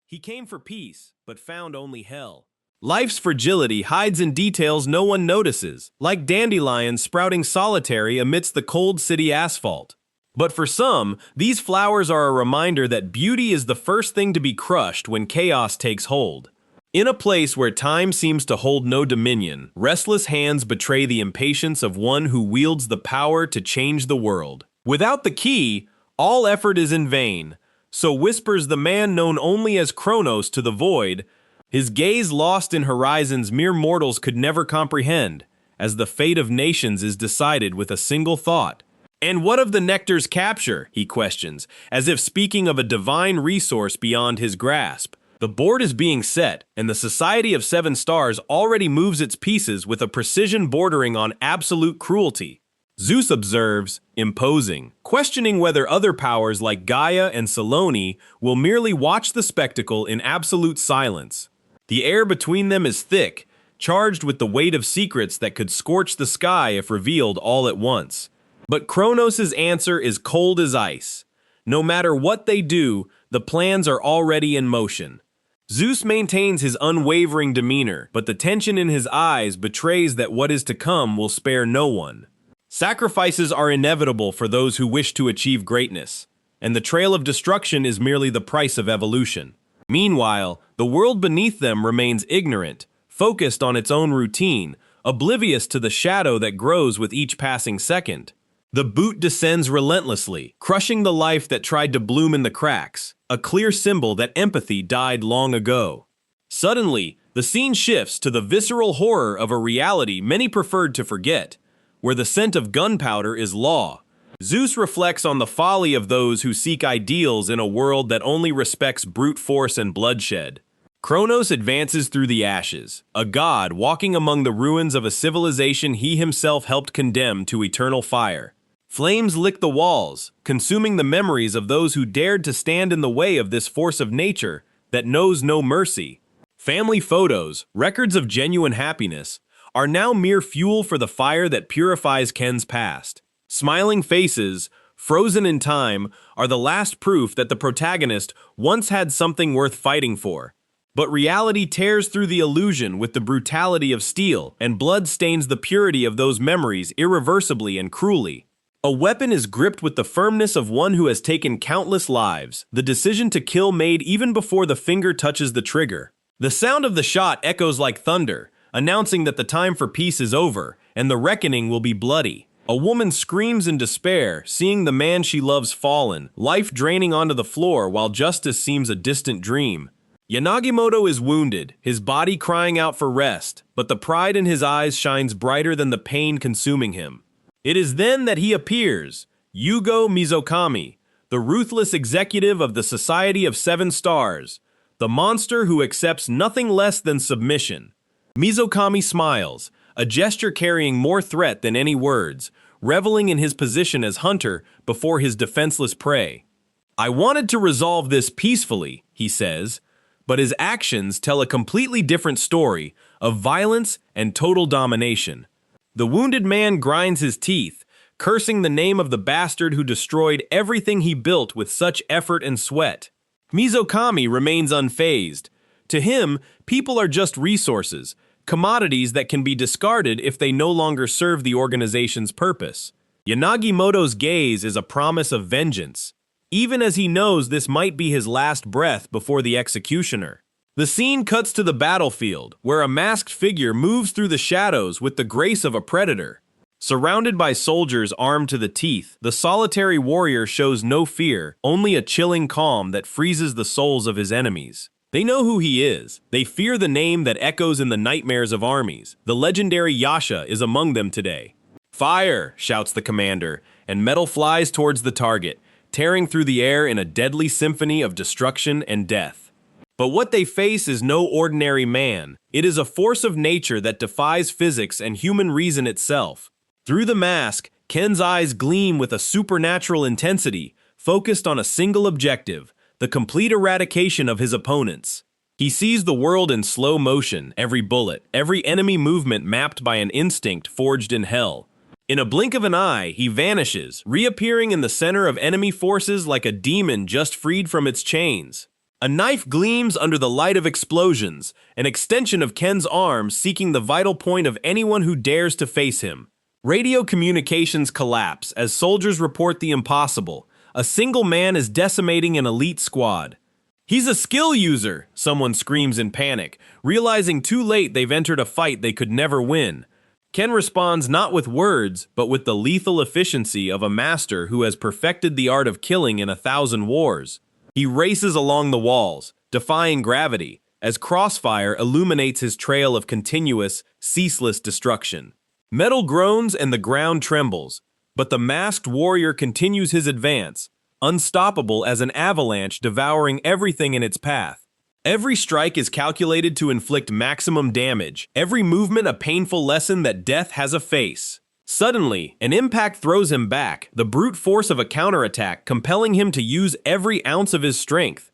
He came for peace, but found only hell. Life's fragility hides in details no one notices, like dandelions sprouting solitary amidst the cold city asphalt. But for some, these flowers are a reminder that beauty is the first thing to be crushed when chaos takes hold. In a place where time seems to hold no dominion, restless hands betray the impatience of one who wields the power to change the world. Without the key, all effort is in vain. So whispers the man known only as Kronos to the void, his gaze lost in horizons mere mortals could never comprehend, as the fate of nations is decided with a single thought. And what of the nectar's capture, he questions, as if speaking of a divine resource beyond his grasp. The board is being set, and the Society of Seven Stars already moves its pieces with a precision bordering on absolute cruelty. Zeus observes, imposing, questioning whether other powers like Gaia and Salome will merely watch the spectacle in absolute silence. The air between them is thick, charged with the weight of secrets that could scorch the sky if revealed all at once. But Kronos' answer is cold as ice. No matter what they do, the plans are already in motion. Zeus maintains his unwavering demeanor, but the tension in his eyes betrays that what is to come will spare no one. Sacrifices are inevitable for those who wish to achieve greatness, and the trail of destruction is merely the price of evolution. Meanwhile, the world beneath them remains ignorant, focused on its own routine, oblivious to the shadow that grows with each passing second. The boot descends relentlessly, crushing the life that tried to bloom in the cracks, a clear symbol that empathy died long ago. Suddenly, the scene shifts to the visceral horror of a reality many preferred to forget, where the scent of gunpowder is law. Zeus reflects on the folly of those who seek ideals in a world that only respects brute force and bloodshed. Kronos advances through the ashes, a god walking among the ruins of a civilization he himself helped condemn to eternal fire. Flames lick the walls, consuming the memories of those who dared to stand in the way of this force of nature that knows no mercy. Family photos, records of genuine happiness, are now mere fuel for the fire that purifies Ken's past. Smiling faces, frozen in time, are the last proof that the protagonist once had something worth fighting for. But reality tears through the illusion with the brutality of steel, and blood stains the purity of those memories irreversibly and cruelly. A weapon is gripped with the firmness of one who has taken countless lives, the decision to kill made even before the finger touches the trigger. The sound of the shot echoes like thunder, announcing that the time for peace is over, and the reckoning will be bloody. A woman screams in despair, seeing the man she loves fallen, life draining onto the floor while justice seems a distant dream. Yanagimoto is wounded, his body crying out for rest, but the pride in his eyes shines brighter than the pain consuming him. It is then that he appears, Yugo Mizukami, the ruthless executive of the Society of Seven Stars, the monster who accepts nothing less than submission. Mizukami smiles, a gesture carrying more threat than any words, reveling in his position as hunter before his defenseless prey. I wanted to resolve this peacefully, he says, but his actions tell a completely different story of violence and total domination. The wounded man grinds his teeth, cursing the name of the bastard who destroyed everything he built with such effort and sweat. Mizukami remains unfazed. To him, people are just resources, commodities that can be discarded if they no longer serve the organization's purpose. Yanagimoto's gaze is a promise of vengeance, even as he knows this might be his last breath before the executioner. The scene cuts to the battlefield, where a masked figure moves through the shadows with the grace of a predator. Surrounded by soldiers armed to the teeth, the solitary warrior shows no fear, only a chilling calm that freezes the souls of his enemies. They know who he is. They fear the name that echoes in the nightmares of armies. The legendary Yasha is among them today. "Fire!" shouts the commander, and metal flies towards the target, tearing through the air in a deadly symphony of destruction and death. But what they face is no ordinary man. It is a force of nature that defies physics and human reason itself. Through the mask, Ken's eyes gleam with a supernatural intensity, focused on a single objective, the complete eradication of his opponents. He sees the world in slow motion, every bullet, every enemy movement mapped by an instinct forged in hell. In a blink of an eye, he vanishes, reappearing in the center of enemy forces like a demon just freed from its chains. A knife gleams under the light of explosions, an extension of Ken's arm seeking the vital point of anyone who dares to face him. Radio communications collapse as soldiers report the impossible. A single man is decimating an elite squad. "He's a skill user," someone screams in panic, realizing too late they've entered a fight they could never win. Ken responds not with words, but with the lethal efficiency of a master who has perfected the art of killing in 1,000 wars. He races along the walls, defying gravity, as crossfire illuminates his trail of continuous, ceaseless destruction. Metal groans and the ground trembles, but the masked warrior continues his advance, unstoppable as an avalanche devouring everything in its path. Every strike is calculated to inflict maximum damage, every movement a painful lesson that death has a face. Suddenly, an impact throws him back, the brute force of a counterattack compelling him to use every ounce of his strength.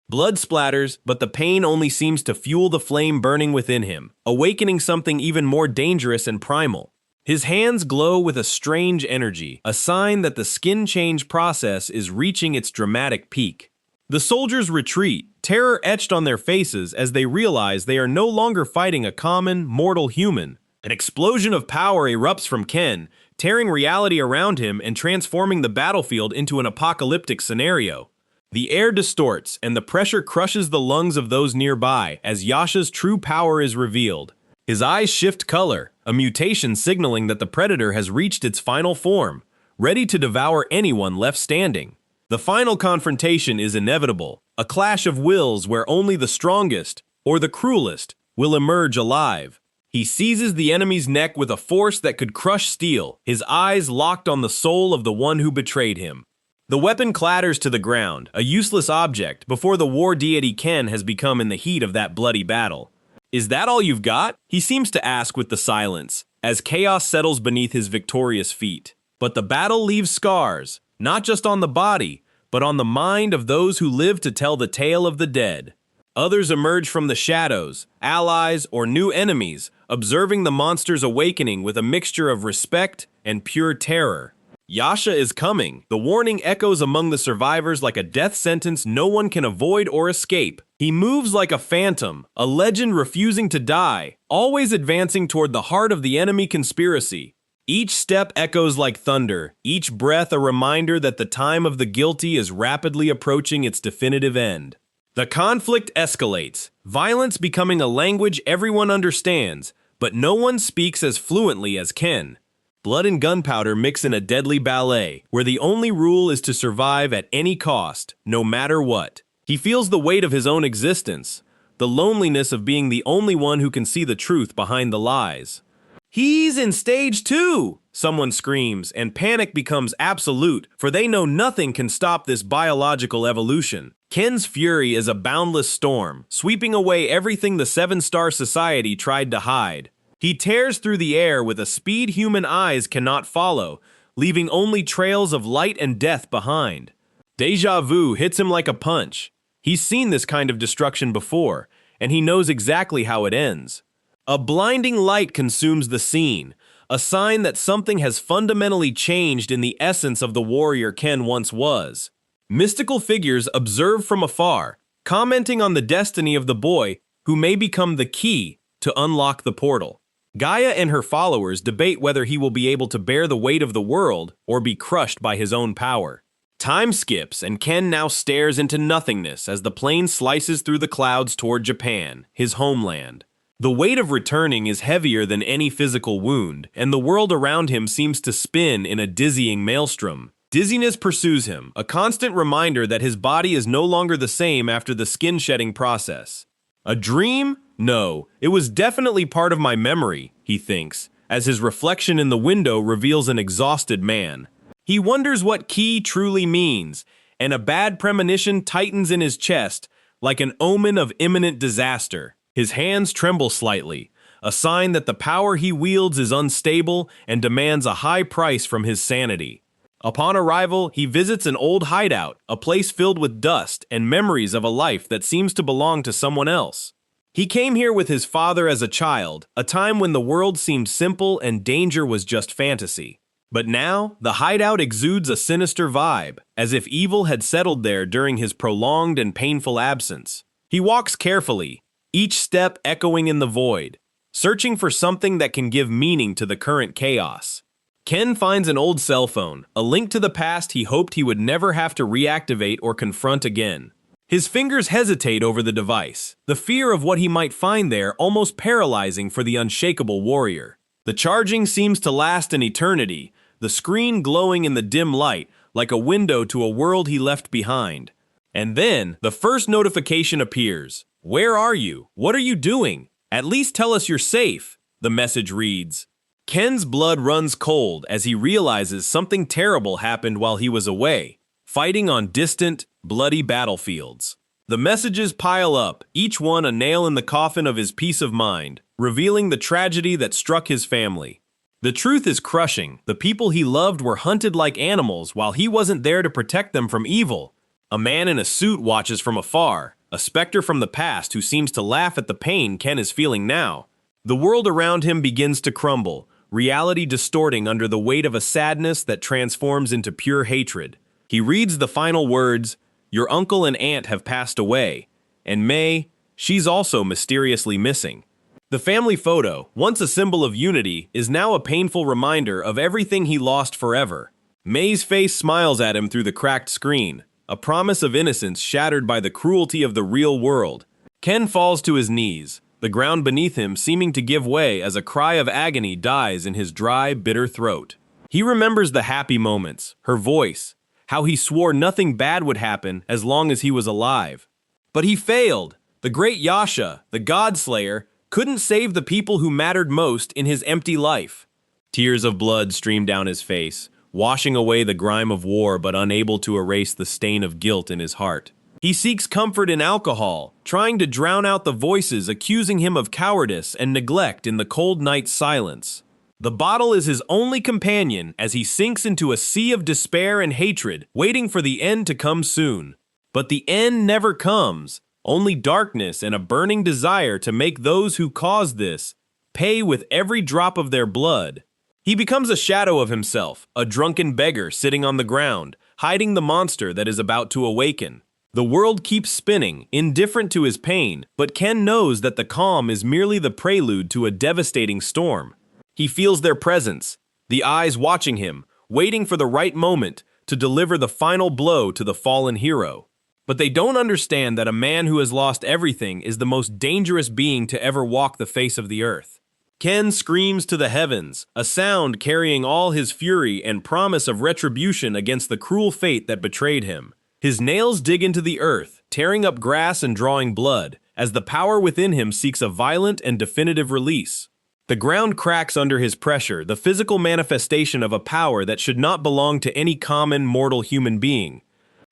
Blood splatters, but the pain only seems to fuel the flame burning within him, awakening something even more dangerous and primal. His hands glow with a strange energy, a sign that the skin change process is reaching its dramatic peak. The soldiers retreat, terror etched on their faces as they realize they are no longer fighting a common, mortal human. An explosion of power erupts from Ken, tearing reality around him and transforming the battlefield into an apocalyptic scenario. The air distorts, and the pressure crushes the lungs of those nearby as Yasha's true power is revealed. His eyes shift color, a mutation signaling that the predator has reached its final form, ready to devour anyone left standing. The final confrontation is inevitable, a clash of wills where only the strongest, or the cruelest, will emerge alive. He seizes the enemy's neck with a force that could crush steel, his eyes locked on the soul of the one who betrayed him. The weapon clatters to the ground, a useless object, before the war deity Ken has become in the heat of that bloody battle. "Is that all you've got?" he seems to ask with the silence, as chaos settles beneath his victorious feet. But the battle leaves scars, not just on the body, but on the mind of those who live to tell the tale of the dead. Others emerge from the shadows, allies or new enemies, observing the monster's awakening with a mixture of respect and pure terror. Yasha is coming. The warning echoes among the survivors like a death sentence no one can avoid or escape. He moves like a phantom, a legend refusing to die, always advancing toward the heart of the enemy conspiracy. Each step echoes like thunder, each breath a reminder that the time of the guilty is rapidly approaching its definitive end. The conflict escalates, violence becoming a language everyone understands, but no one speaks as fluently as Ken. Blood and gunpowder mix in a deadly ballet, where the only rule is to survive at any cost, no matter what. He feels the weight of his own existence, the loneliness of being the only one who can see the truth behind the lies. "He's in stage 2!" someone screams, and panic becomes absolute, for they know nothing can stop this biological evolution. Ken's fury is a boundless storm, sweeping away everything the Seven-Star Society tried to hide. He tears through the air with a speed human eyes cannot follow, leaving only trails of light and death behind. Deja vu hits him like a punch. He's seen this kind of destruction before, and he knows exactly how it ends. A blinding light consumes the scene, a sign that something has fundamentally changed in the essence of the warrior Ken once was. Mystical figures observe from afar, commenting on the destiny of the boy who may become the key to unlock the portal. Gaia and her followers debate whether he will be able to bear the weight of the world or be crushed by his own power. Time skips, and Ken now stares into nothingness as the plane slices through the clouds toward Japan, his homeland. The weight of returning is heavier than any physical wound, and the world around him seems to spin in a dizzying maelstrom. Dizziness pursues him, a constant reminder that his body is no longer the same after the skin-shedding process. A dream? No, it was definitely part of my memory, he thinks, as his reflection in the window reveals an exhausted man. He wonders what ki truly means, and a bad premonition tightens in his chest like an omen of imminent disaster. His hands tremble slightly, a sign that the power he wields is unstable and demands a high price from his sanity. Upon arrival, he visits an old hideout, a place filled with dust and memories of a life that seems to belong to someone else. He came here with his father as a child, a time when the world seemed simple and danger was just fantasy. But now, the hideout exudes a sinister vibe, as if evil had settled there during his prolonged and painful absence. He walks carefully, each step echoing in the void, searching for something that can give meaning to the current chaos. Ken finds an old cell phone, a link to the past he hoped he would never have to reactivate or confront again. His fingers hesitate over the device, the fear of what he might find there almost paralyzing for the unshakable warrior. The charging seems to last an eternity, the screen glowing in the dim light like a window to a world he left behind. And then, the first notification appears. "Where are you? What are you doing? At least tell us you're safe," the message reads. Ken's blood runs cold as he realizes something terrible happened while he was away, fighting on distant, bloody battlefields. The messages pile up, each one a nail in the coffin of his peace of mind, revealing the tragedy that struck his family. The truth is crushing. The people he loved were hunted like animals while he wasn't there to protect them from evil. A man in a suit watches from afar, a specter from the past who seems to laugh at the pain Ken is feeling now. The world around him begins to crumble, reality distorting under the weight of a sadness that transforms into pure hatred. He reads the final words, "Your uncle and aunt have passed away, and May, she's also mysteriously missing." The family photo, once a symbol of unity, is now a painful reminder of everything he lost forever. May's face smiles at him through the cracked screen, a promise of innocence shattered by the cruelty of the real world. Ken falls to his knees, the ground beneath him seeming to give way as a cry of agony dies in his dry, bitter throat. He remembers the happy moments, her voice, how he swore nothing bad would happen as long as he was alive. But he failed. The great Yasha, the God-Slayer, couldn't save the people who mattered most in his empty life. Tears of blood stream down his face, washing away the grime of war but unable to erase the stain of guilt in his heart. He seeks comfort in alcohol, trying to drown out the voices accusing him of cowardice and neglect in the cold night's silence. The bottle is his only companion as he sinks into a sea of despair and hatred, waiting for the end to come soon. But the end never comes. Only darkness and a burning desire to make those who caused this pay with every drop of their blood. He becomes a shadow of himself, a drunken beggar sitting on the ground, hiding the monster that is about to awaken. The world keeps spinning, indifferent to his pain, but Ken knows that the calm is merely the prelude to a devastating storm. He feels their presence, the eyes watching him, waiting for the right moment to deliver the final blow to the fallen hero. But they don't understand that a man who has lost everything is the most dangerous being to ever walk the face of the earth. Ken screams to the heavens, a sound carrying all his fury and promise of retribution against the cruel fate that betrayed him. His nails dig into the earth, tearing up grass and drawing blood, as the power within him seeks a violent and definitive release. The ground cracks under his pressure, the physical manifestation of a power that should not belong to any common mortal human being.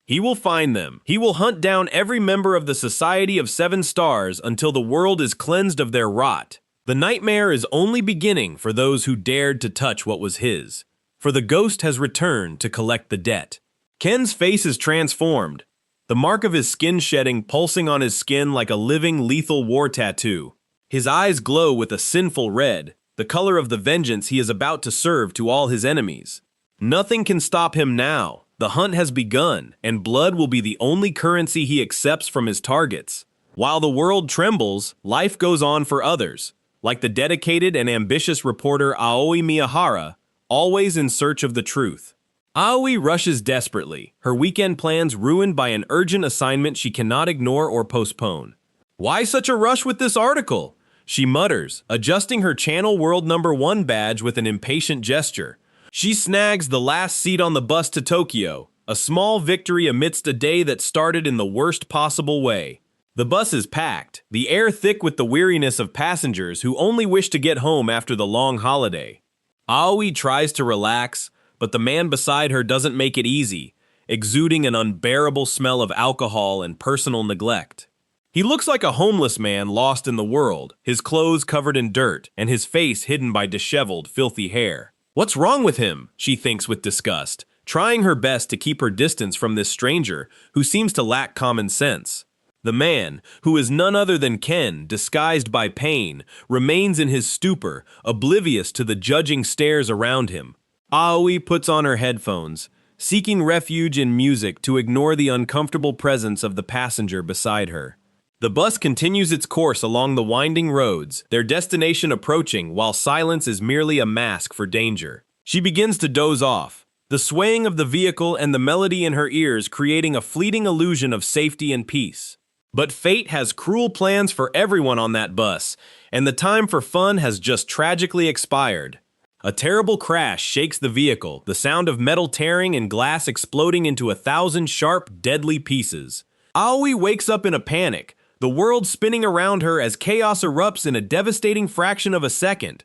He will find them. He will hunt down every member of the Society of Seven Stars until the world is cleansed of their rot. The nightmare is only beginning for those who dared to touch what was his, for the ghost has returned to collect the debt. Ken's face is transformed, the mark of his skin shedding pulsing on his skin like a living, lethal war tattoo. His eyes glow with a sinful red, the color of the vengeance he is about to serve to all his enemies. Nothing can stop him now. The hunt has begun, and blood will be the only currency he accepts from his targets. While the world trembles, life goes on for others, like the dedicated and ambitious reporter Aoi Miyahara, always in search of the truth. Aoi rushes desperately, her weekend plans ruined by an urgent assignment she cannot ignore or postpone. "Why such a rush with this article?" she mutters, adjusting her Channel World #1 badge with an impatient gesture. She snags the last seat on the bus to Tokyo, a small victory amidst a day that started in the worst possible way. The bus is packed, the air thick with the weariness of passengers who only wish to get home after the long holiday. Aoi tries to relax, but the man beside her doesn't make it easy, exuding an unbearable smell of alcohol and personal neglect. He looks like a homeless man lost in the world, his clothes covered in dirt and his face hidden by disheveled, filthy hair. What's wrong with him? She thinks with disgust, trying her best to keep her distance from this stranger who seems to lack common sense. The man, who is none other than Ken, disguised by pain, remains in his stupor, oblivious to the judging stares around him. Aoi puts on her headphones, seeking refuge in music to ignore the uncomfortable presence of the passenger beside her. The bus continues its course along the winding roads, their destination approaching while silence is merely a mask for danger. She begins to doze off, the swaying of the vehicle and the melody in her ears creating a fleeting illusion of safety and peace. But fate has cruel plans for everyone on that bus, and the time for fun has just tragically expired. A terrible crash shakes the vehicle, the sound of metal tearing and glass exploding into 1,000 sharp, deadly pieces. Aoi wakes up in a panic, the world spinning around her as chaos erupts in a devastating fraction of a second.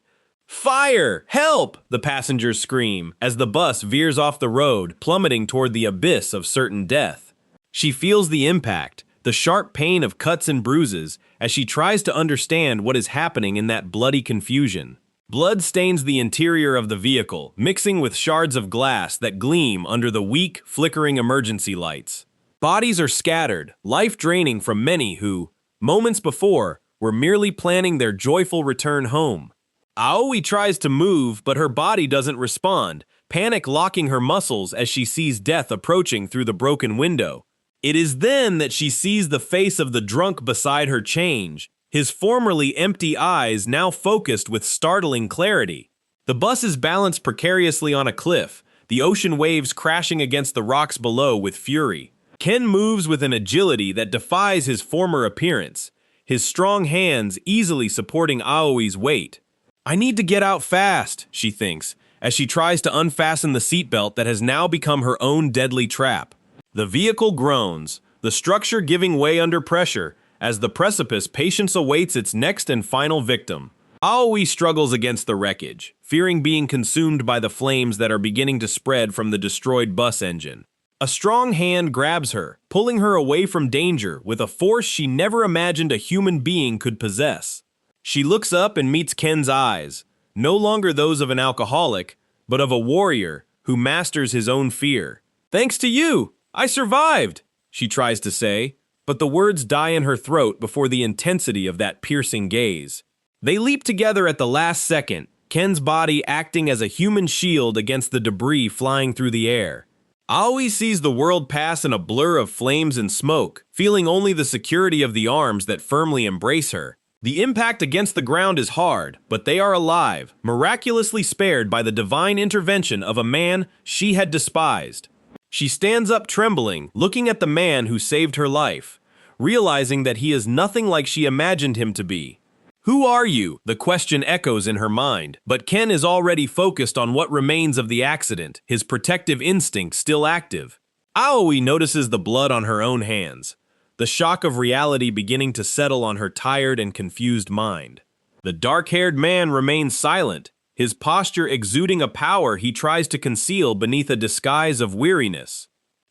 "Fire! Help!" the passengers scream as the bus veers off the road, plummeting toward the abyss of certain death. She feels the impact, the sharp pain of cuts and bruises, as she tries to understand what is happening in that bloody confusion. Blood stains the interior of the vehicle, mixing with shards of glass that gleam under the weak, flickering emergency lights. Bodies are scattered, life draining from many who, moments before, were merely planning their joyful return home. Aoi tries to move, but her body doesn't respond, panic locking her muscles as she sees death approaching through the broken window. It is then that she sees the face of the drunk beside her change, his formerly empty eyes now focused with startling clarity. The bus is balanced precariously on a cliff, the ocean waves crashing against the rocks below with fury. Ken moves with an agility that defies his former appearance, his strong hands easily supporting Aoi's weight. "I need to get out fast," she thinks, as she tries to unfasten the seatbelt that has now become her own deadly trap. The vehicle groans, the structure giving way under pressure, as the precipice patience awaits its next and final victim. Aoi struggles against the wreckage, fearing being consumed by the flames that are beginning to spread from the destroyed bus engine. A strong hand grabs her, pulling her away from danger with a force she never imagined a human being could possess. She looks up and meets Ken's eyes, no longer those of an alcoholic, but of a warrior who masters his own fear. "Thanks to you, I survived," she tries to say, but the words die in her throat before the intensity of that piercing gaze. They leap together at the last second, Ken's body acting as a human shield against the debris flying through the air. Aoi sees the world pass in a blur of flames and smoke, feeling only the security of the arms that firmly embrace her. The impact against the ground is hard, but they are alive, miraculously spared by the divine intervention of a man she had despised. She stands up trembling, looking at the man who saved her life, realizing that he is nothing like she imagined him to be. "Who are you?" the question echoes in her mind, but Ken is already focused on what remains of the accident, his protective instinct still active. Aoi notices the blood on her own hands, the shock of reality beginning to settle on her tired and confused mind. The dark-haired man remains silent, his posture exuding a power he tries to conceal beneath a disguise of weariness.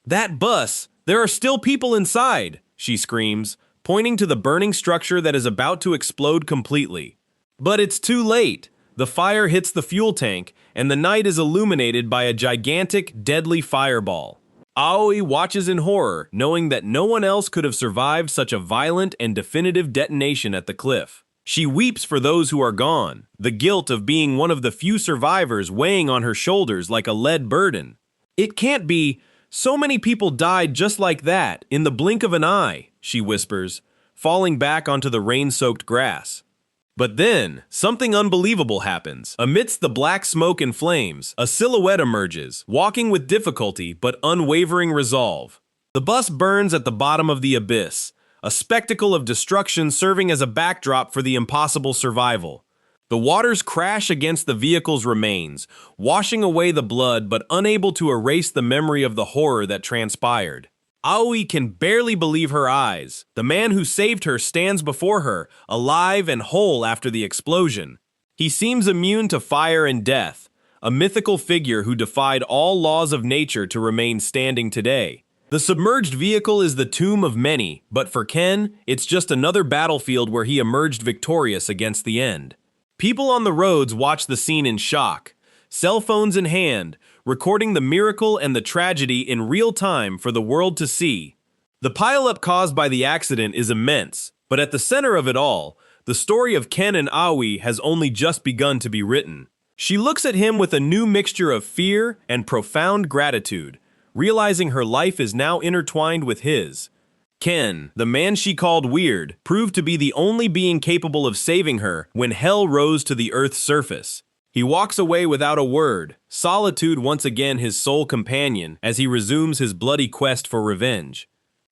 "That bus! There are still people inside!" she screams, pointing to the burning structure that is about to explode completely. But it's too late. The fire hits the fuel tank, and the night is illuminated by a gigantic, deadly fireball. Aoi watches in horror, knowing that no one else could have survived such a violent and definitive detonation at the cliff. She weeps for those who are gone, the guilt of being one of the few survivors weighing on her shoulders like a lead burden. "It can't be. So many people died just like that, in the blink of an eye," she whispers, falling back onto the rain-soaked grass. But then, something unbelievable happens. Amidst the black smoke and flames, a silhouette emerges, walking with difficulty but unwavering resolve. The bus burns at the bottom of the abyss, a spectacle of destruction serving as a backdrop for the impossible survival. The waters crash against the vehicle's remains, washing away the blood but unable to erase the memory of the horror that transpired. Aoi can barely believe her eyes. The man who saved her stands before her, alive and whole after the explosion. He seems immune to fire and death, a mythical figure who defied all laws of nature to remain standing today. The submerged vehicle is the tomb of many, but for Ken, it's just another battlefield where he emerged victorious against the end. People on the roads watch the scene in shock, cell phones in hand, recording the miracle and the tragedy in real time for the world to see. The pileup caused by the accident is immense, but at the center of it all, the story of Ken and Aoi has only just begun to be written. She looks at him with a new mixture of fear and profound gratitude, realizing her life is now intertwined with his. Ken, the man she called weird, proved to be the only being capable of saving her when hell rose to the Earth's surface. He walks away without a word, solitude once again his sole companion as he resumes his bloody quest for revenge.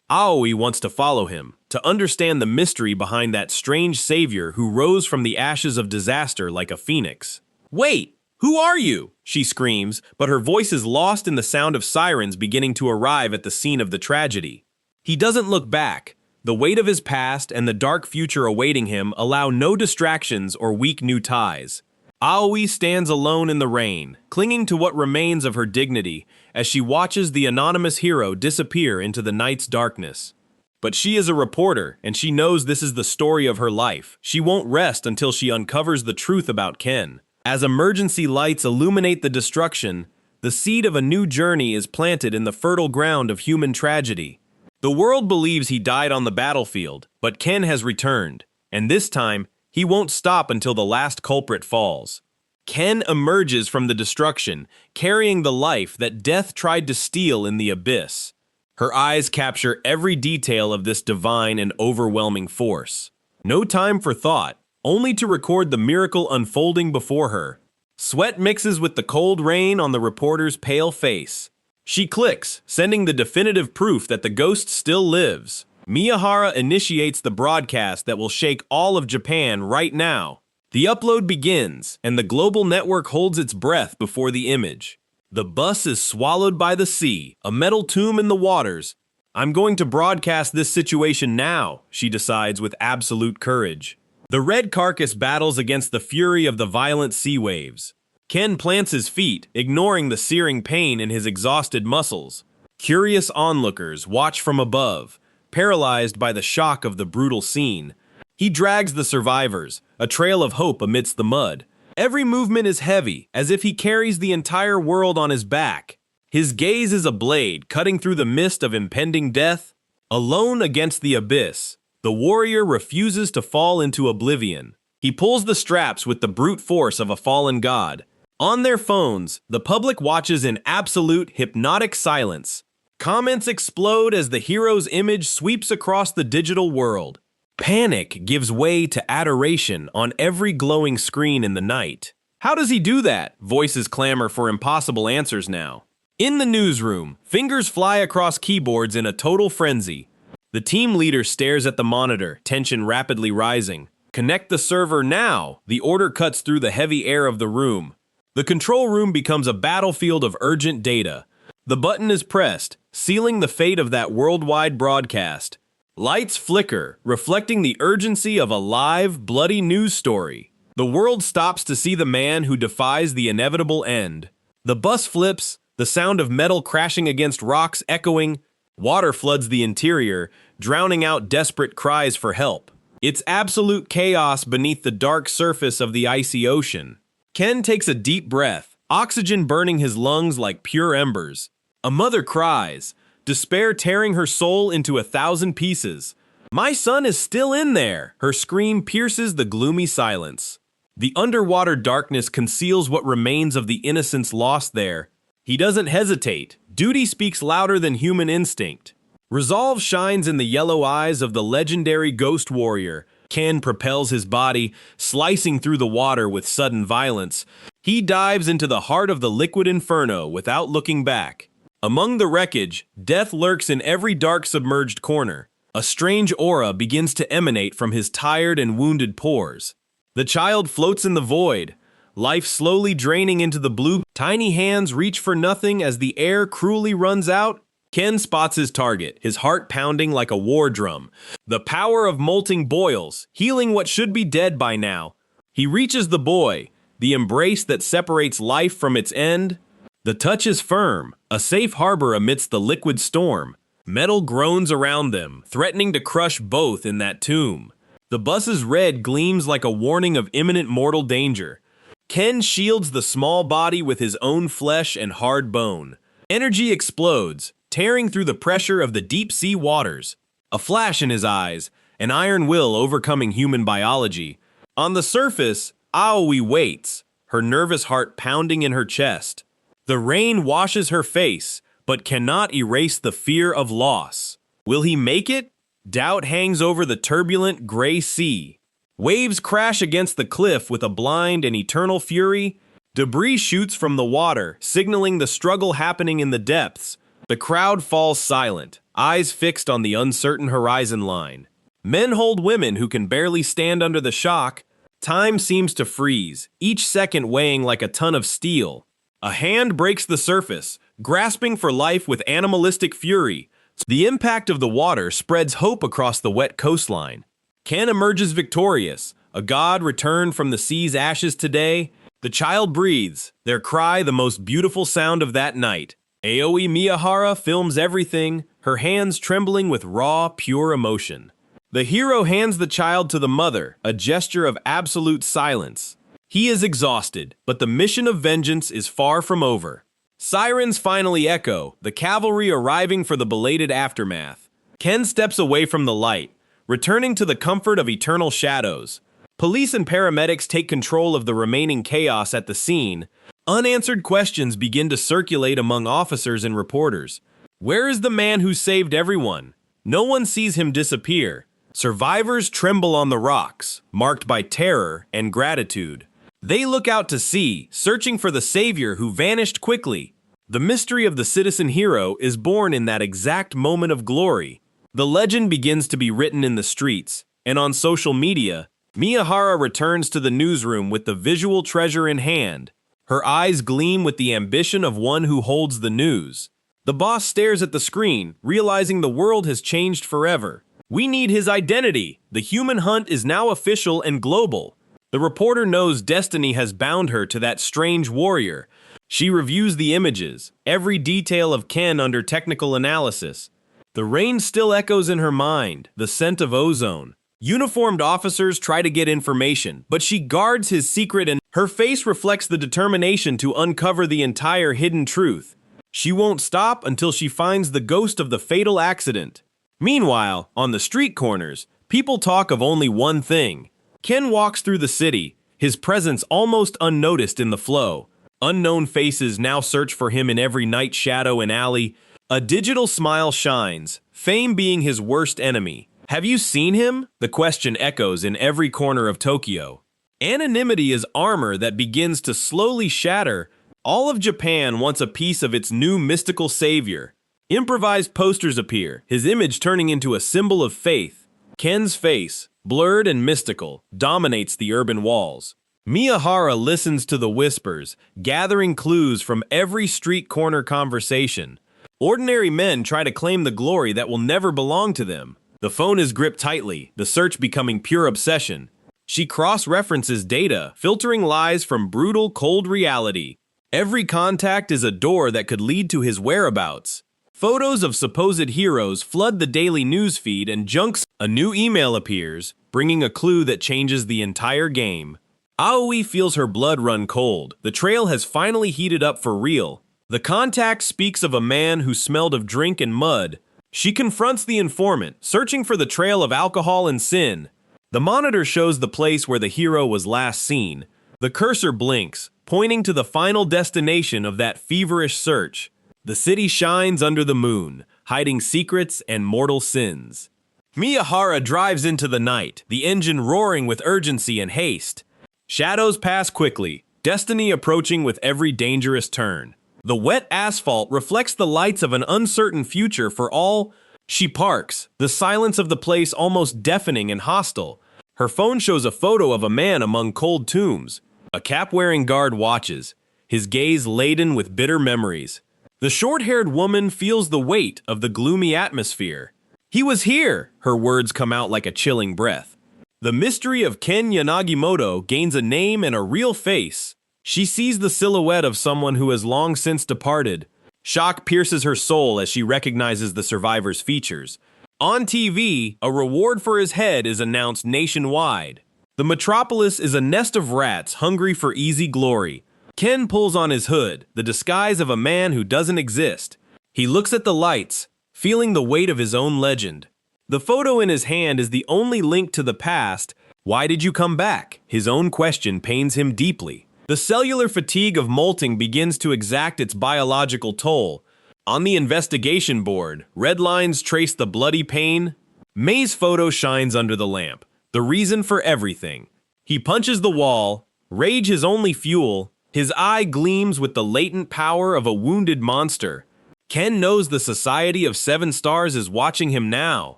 Aoi wants to follow him, to understand the mystery behind that strange savior who rose from the ashes of disaster like a phoenix. "Wait! Who are you?" she screams, but her voice is lost in the sound of sirens beginning to arrive at the scene of the tragedy. He doesn't look back. The weight of his past and the dark future awaiting him allow no distractions or weak new ties. Aoi stands alone in the rain, clinging to what remains of her dignity as she watches the anonymous hero disappear into the night's darkness. But she is a reporter, and she knows this is the story of her life. She won't rest until she uncovers the truth about Ken. As emergency lights illuminate the destruction, the seed of a new journey is planted in the fertile ground of human tragedy. The world believes he died on the battlefield, but Ken has returned, and this time, he won't stop until the last culprit falls. Ken emerges from the destruction, carrying the life that death tried to steal in the abyss. Her eyes capture every detail of this divine and overwhelming force. No time for thought, only to record the miracle unfolding before her. Sweat mixes with the cold rain on the reporter's pale face. She clicks, sending the definitive proof that the ghost still lives. Miyahara initiates the broadcast that will shake all of Japan right now. The upload begins, and the global network holds its breath before the image. The bus is swallowed by the sea, a metal tomb in the waters. "I'm going to broadcast this situation now," she decides with absolute courage. The red carcass battles against the fury of the violent sea waves. Ken plants his feet, ignoring the searing pain in his exhausted muscles. Curious onlookers watch from above, paralyzed by the shock of the brutal scene. He drags the survivors, a trail of hope amidst the mud. Every movement is heavy, as if he carries the entire world on his back. His gaze is a blade, cutting through the mist of impending death. Alone against the abyss, the warrior refuses to fall into oblivion. He pulls the straps with the brute force of a fallen god. On their phones, the public watches in absolute hypnotic silence. Comments explode as the hero's image sweeps across the digital world. Panic gives way to adoration on every glowing screen in the night. How does he do that? Voices clamor for impossible answers now. In the newsroom, fingers fly across keyboards in a total frenzy. The team leader stares at the monitor, tension rapidly rising. "Connect the server now!" The order cuts through the heavy air of the room. The control room becomes a battlefield of urgent data. The button is pressed, sealing the fate of that worldwide broadcast. Lights flicker, reflecting the urgency of a live, bloody news story. The world stops to see the man who defies the inevitable end. The bus flips, the sound of metal crashing against rocks echoing. Water floods the interior, drowning out desperate cries for help. It's absolute chaos beneath the dark surface of the icy ocean. Ken takes a deep breath, oxygen burning his lungs like pure embers. A mother cries, despair tearing her soul into 1,000 pieces. "My son is still in there!" Her scream pierces the gloomy silence. The underwater darkness conceals what remains of the innocence lost there. He doesn't hesitate. Duty speaks louder than human instinct. Resolve shines in the yellow eyes of the legendary ghost warrior. Ken propels his body, slicing through the water with sudden violence. He dives into the heart of the liquid inferno without looking back. Among the wreckage, death lurks in every dark submerged corner. A strange aura begins to emanate from his tired and wounded pores. The child floats in the void, life slowly draining into the blue. Tiny hands reach for nothing as the air cruelly runs out. Ken spots his target, his heart pounding like a war drum. The power of molting boils, healing what should be dead by now. He reaches the boy, the embrace that separates life from its end. The touch is firm, a safe harbor amidst the liquid storm. Metal groans around them, threatening to crush both in that tomb. The bus's red gleams like a warning of imminent mortal danger. Ken shields the small body with his own flesh and hard bone. Energy explodes, tearing through the pressure of the deep-sea waters. A flash in his eyes, an iron will overcoming human biology. On the surface, Aoi waits, her nervous heart pounding in her chest. The rain washes her face, but cannot erase the fear of loss. Will he make it? Doubt hangs over the turbulent gray sea. Waves crash against the cliff with a blind and eternal fury. Debris shoots from the water, signaling the struggle happening in the depths. The crowd falls silent, eyes fixed on the uncertain horizon line. Men hold women who can barely stand under the shock. Time seems to freeze, each second weighing like a ton of steel. A hand breaks the surface, grasping for life with animalistic fury. The impact of the water spreads hope across the wet coastline. Ken emerges victorious, a god returned from the sea's ashes today. The child breathes, their cry the most beautiful sound of that night. Aoi Miyahara films everything, her hands trembling with raw, pure emotion. The hero hands the child to the mother, a gesture of absolute silence. He is exhausted, but the mission of vengeance is far from over. Sirens finally echo, the cavalry arriving for the belated aftermath. Ken steps away from the light, returning to the comfort of eternal shadows. Police and paramedics take control of the remaining chaos at the scene. Unanswered questions begin to circulate among officers and reporters. Where is the man who saved everyone? No one sees him disappear. Survivors tremble on the rocks, marked by terror and gratitude. They look out to sea, searching for the savior who vanished quickly. The mystery of the citizen hero is born in that exact moment of glory. The legend begins to be written in the streets, and on social media, Miyahara returns to the newsroom with the visual treasure in hand. Her eyes gleam with the ambition of one who holds the news. The boss stares at the screen, realizing the world has changed forever. We need his identity. The human hunt is now official and global. The reporter knows destiny has bound her to that strange warrior. She reviews the images, every detail of Ken under technical analysis. The rain still echoes in her mind, the scent of ozone. Uniformed officers try to get information, but she guards his secret and her face reflects the determination to uncover the entire hidden truth. She won't stop until she finds the ghost of the fatal accident. Meanwhile, on the street corners, people talk of only one thing. Ken walks through the city, his presence almost unnoticed in the flow. Unknown faces now search for him in every night shadow and alley. A digital smile shines, fame being his worst enemy. Have you seen him? The question echoes in every corner of Tokyo. Anonymity is armor that begins to slowly shatter. All of Japan wants a piece of its new mystical savior. Improvised posters appear, his image turning into a symbol of faith. Ken's face, blurred and mystical, dominates the urban walls. Miyahara listens to the whispers, gathering clues from every street corner conversation. Ordinary men try to claim the glory that will never belong to them. The phone is gripped tightly, the search becoming pure obsession. She cross-references data, filtering lies from brutal, cold reality. Every contact is a door that could lead to his whereabouts. Photos of supposed heroes flood the daily news feed and junks. A new email appears, bringing a clue that changes the entire game. Aoi feels her blood run cold. The trail has finally heated up for real. The contact speaks of a man who smelled of drink and mud. She confronts the informant, searching for the trail of alcohol and sin. The monitor shows the place where the hero was last seen. The cursor blinks, pointing to the final destination of that feverish search. The city shines under the moon, hiding secrets and mortal sins. Miyahara drives into the night, the engine roaring with urgency and haste. Shadows pass quickly, destiny approaching with every dangerous turn. The wet asphalt reflects the lights of an uncertain future for all. She parks, the silence of the place almost deafening and hostile. Her phone shows a photo of a man among cold tombs. A cap-wearing guard watches, his gaze laden with bitter memories. The short-haired woman feels the weight of the gloomy atmosphere. He was here, her words come out like a chilling breath. The mystery of Ken Yanagimoto gains a name and a real face. She sees the silhouette of someone who has long since departed. Shock pierces her soul as she recognizes the survivor's features. On TV, a reward for his head is announced nationwide. The metropolis is a nest of rats hungry for easy glory. Ken pulls on his hood, the disguise of a man who doesn't exist. He looks at the lights, feeling the weight of his own legend. The photo in his hand is the only link to the past. Why did you come back? His own question pains him deeply. The The cellular fatigue of molting begins to exact its biological toll. On the investigation board, red lines trace the bloody pain. May's photo shines under the lamp, the reason for everything. He punches the wall, rage his only fuel. His eye gleams with the latent power of a wounded monster. Ken knows the Society of Seven Stars is watching him now.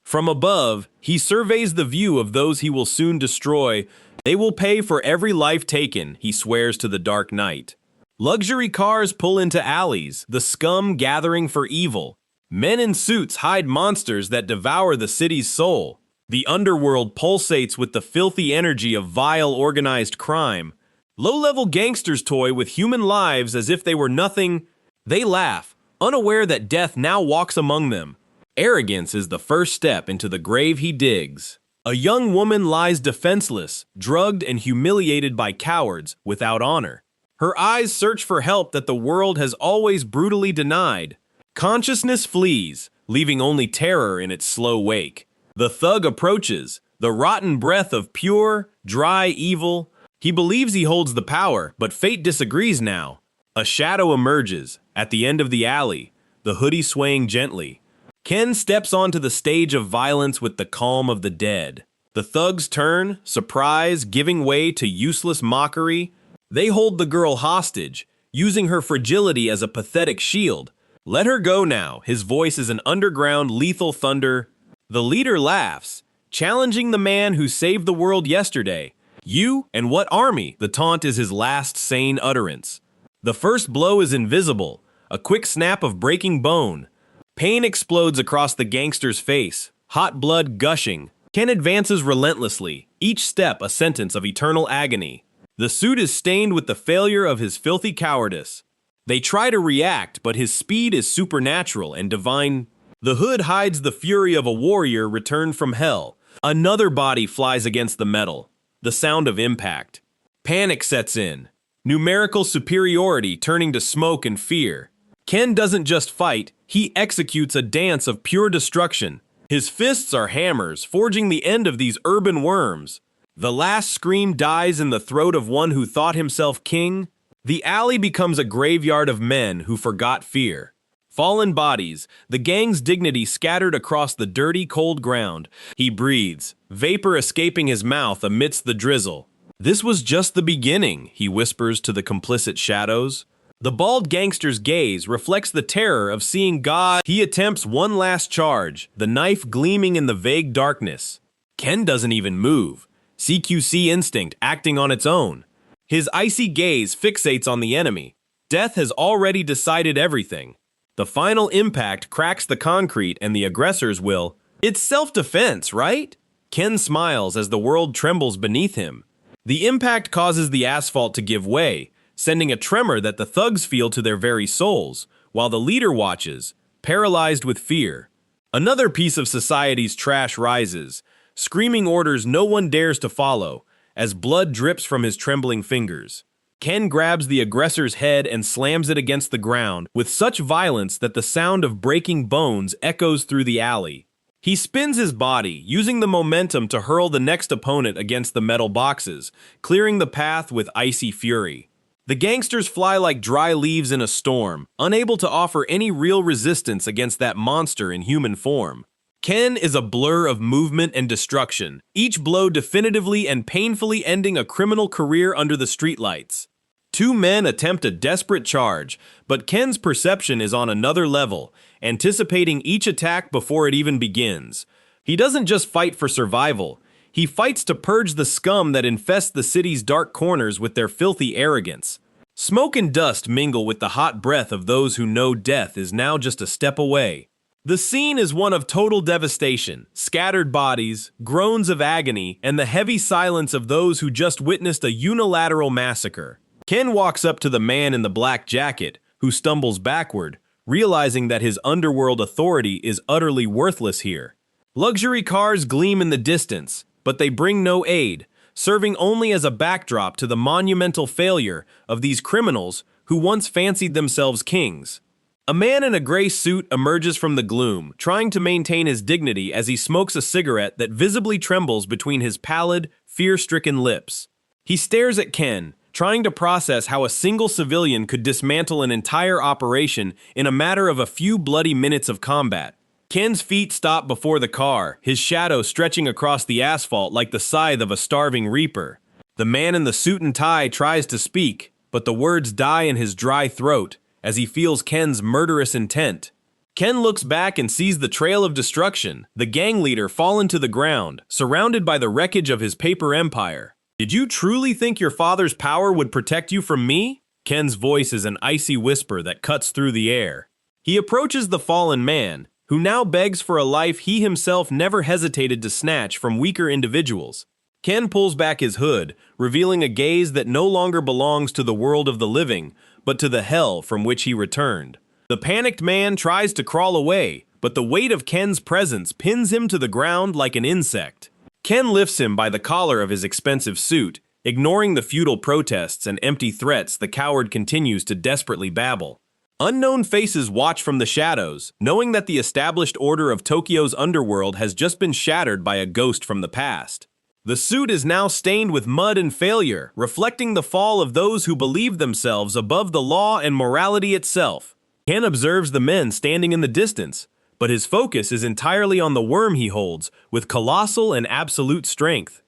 From above, he surveys the view of those he will soon destroy. They will pay for every life taken, he swears to the dark night. Luxury cars pull into alleys, the scum gathering for evil. Men in suits hide monsters that devour the city's soul. The underworld pulsates with the filthy energy of vile organized crime. Low-level gangsters toy with human lives as if they were nothing. They laugh, unaware that death now walks among them. Arrogance is the first step into the grave he digs. A young woman lies defenseless, drugged and humiliated by cowards, without honor. Her eyes search for help that the world has always brutally denied. Consciousness flees, leaving only terror in its slow wake. The thug approaches, the rotten breath of pure, dry evil. He believes he holds the power, but fate disagrees now. A shadow emerges, at the end of the alley, the hoodie swaying gently. Ken steps onto the stage of violence with the calm of the dead. The thugs turn, surprise, giving way to useless mockery. They hold the girl hostage, using her fragility as a pathetic shield. Let her go now, his voice is an underground lethal thunder. The leader laughs, challenging the man who saved the world yesterday. You and what army? The taunt is his last sane utterance. The first blow is invisible, a quick snap of breaking bone. Pain explodes across the gangster's face, hot blood gushing. Ken advances relentlessly, each step a sentence of eternal agony. The suit is stained with the failure of his filthy cowardice. They try to react, but his speed is supernatural and divine. The hood hides the fury of a warrior returned from hell. Another body flies against the metal. The sound of impact. Panic sets in. Numerical superiority turning to smoke and fear. Ken doesn't just fight, he executes a dance of pure destruction. His fists are hammers, forging the end of these urban worms. The last scream dies in the throat of one who thought himself king. The alley becomes a graveyard of men who forgot fear. Fallen bodies, the gang's dignity scattered across the dirty, cold ground. He breathes, vapor escaping his mouth amidst the drizzle. This was just the beginning, he whispers to the complicit shadows. The bald gangster's gaze reflects the terror of seeing God. He attempts one last charge, the knife gleaming in the vague darkness. Ken doesn't even move, CQC instinct acting on its own. His icy gaze fixates on the enemy. Death has already decided everything. The final impact cracks the concrete and the aggressors will. It's self-defense, right? Ken smiles as the world trembles beneath him. The impact causes the asphalt to give way, sending a tremor that the thugs feel to their very souls, while the leader watches, paralyzed with fear. Another piece of society's trash rises, screaming orders no one dares to follow, as blood drips from his trembling fingers. Ken grabs the aggressor's head and slams it against the ground with such violence that the sound of breaking bones echoes through the alley. He spins his body, using the momentum to hurl the next opponent against the metal boxes, clearing the path with icy fury. The gangsters fly like dry leaves in a storm, unable to offer any real resistance against that monster in human form. Ken is a blur of movement and destruction, each blow definitively and painfully ending a criminal career under the streetlights. Two men attempt a desperate charge, but Ken's perception is on another level, anticipating each attack before it even begins. He doesn't just fight for survival. He fights to purge the scum that infests the city's dark corners with their filthy arrogance. Smoke and dust mingle with the hot breath of those who know death is now just a step away. The scene is one of total devastation, scattered bodies, groans of agony, and the heavy silence of those who just witnessed a unilateral massacre. Ken walks up to the man in the black jacket, who stumbles backward, realizing that his underworld authority is utterly worthless here. Luxury cars gleam in the distance, but they bring no aid, serving only as a backdrop to the monumental failure of these criminals who once fancied themselves kings. A man in a gray suit emerges from the gloom, trying to maintain his dignity as he smokes a cigarette that visibly trembles between his pallid, fear-stricken lips. He stares at Ken, trying to process how a single civilian could dismantle an entire operation in a matter of a few bloody minutes of combat. Ken's feet stop before the car, his shadow stretching across the asphalt like the scythe of a starving reaper. The man in the suit and tie tries to speak, but the words die in his dry throat as he feels Ken's murderous intent. Ken looks back and sees the trail of destruction, the gang leader fallen to the ground, surrounded by the wreckage of his paper empire. "Did you truly think your father's power would protect you from me?" Ken's voice is an icy whisper that cuts through the air. He approaches the fallen man, who now begs for a life he himself never hesitated to snatch from weaker individuals. Ken pulls back his hood, revealing a gaze that no longer belongs to the world of the living, but to the hell from which he returned. The panicked man tries to crawl away, but the weight of Ken's presence pins him to the ground like an insect. Ken lifts him by the collar of his expensive suit, ignoring the futile protests and empty threats the coward continues to desperately babble. Unknown faces watch from the shadows, knowing that the established order of Tokyo's underworld has just been shattered by a ghost from the past. The suit is now stained with mud and failure, reflecting the fall of those who believe themselves above the law and morality itself. Ken observes the men standing in the distance, but his focus is entirely on the worm he holds, with colossal and absolute strength.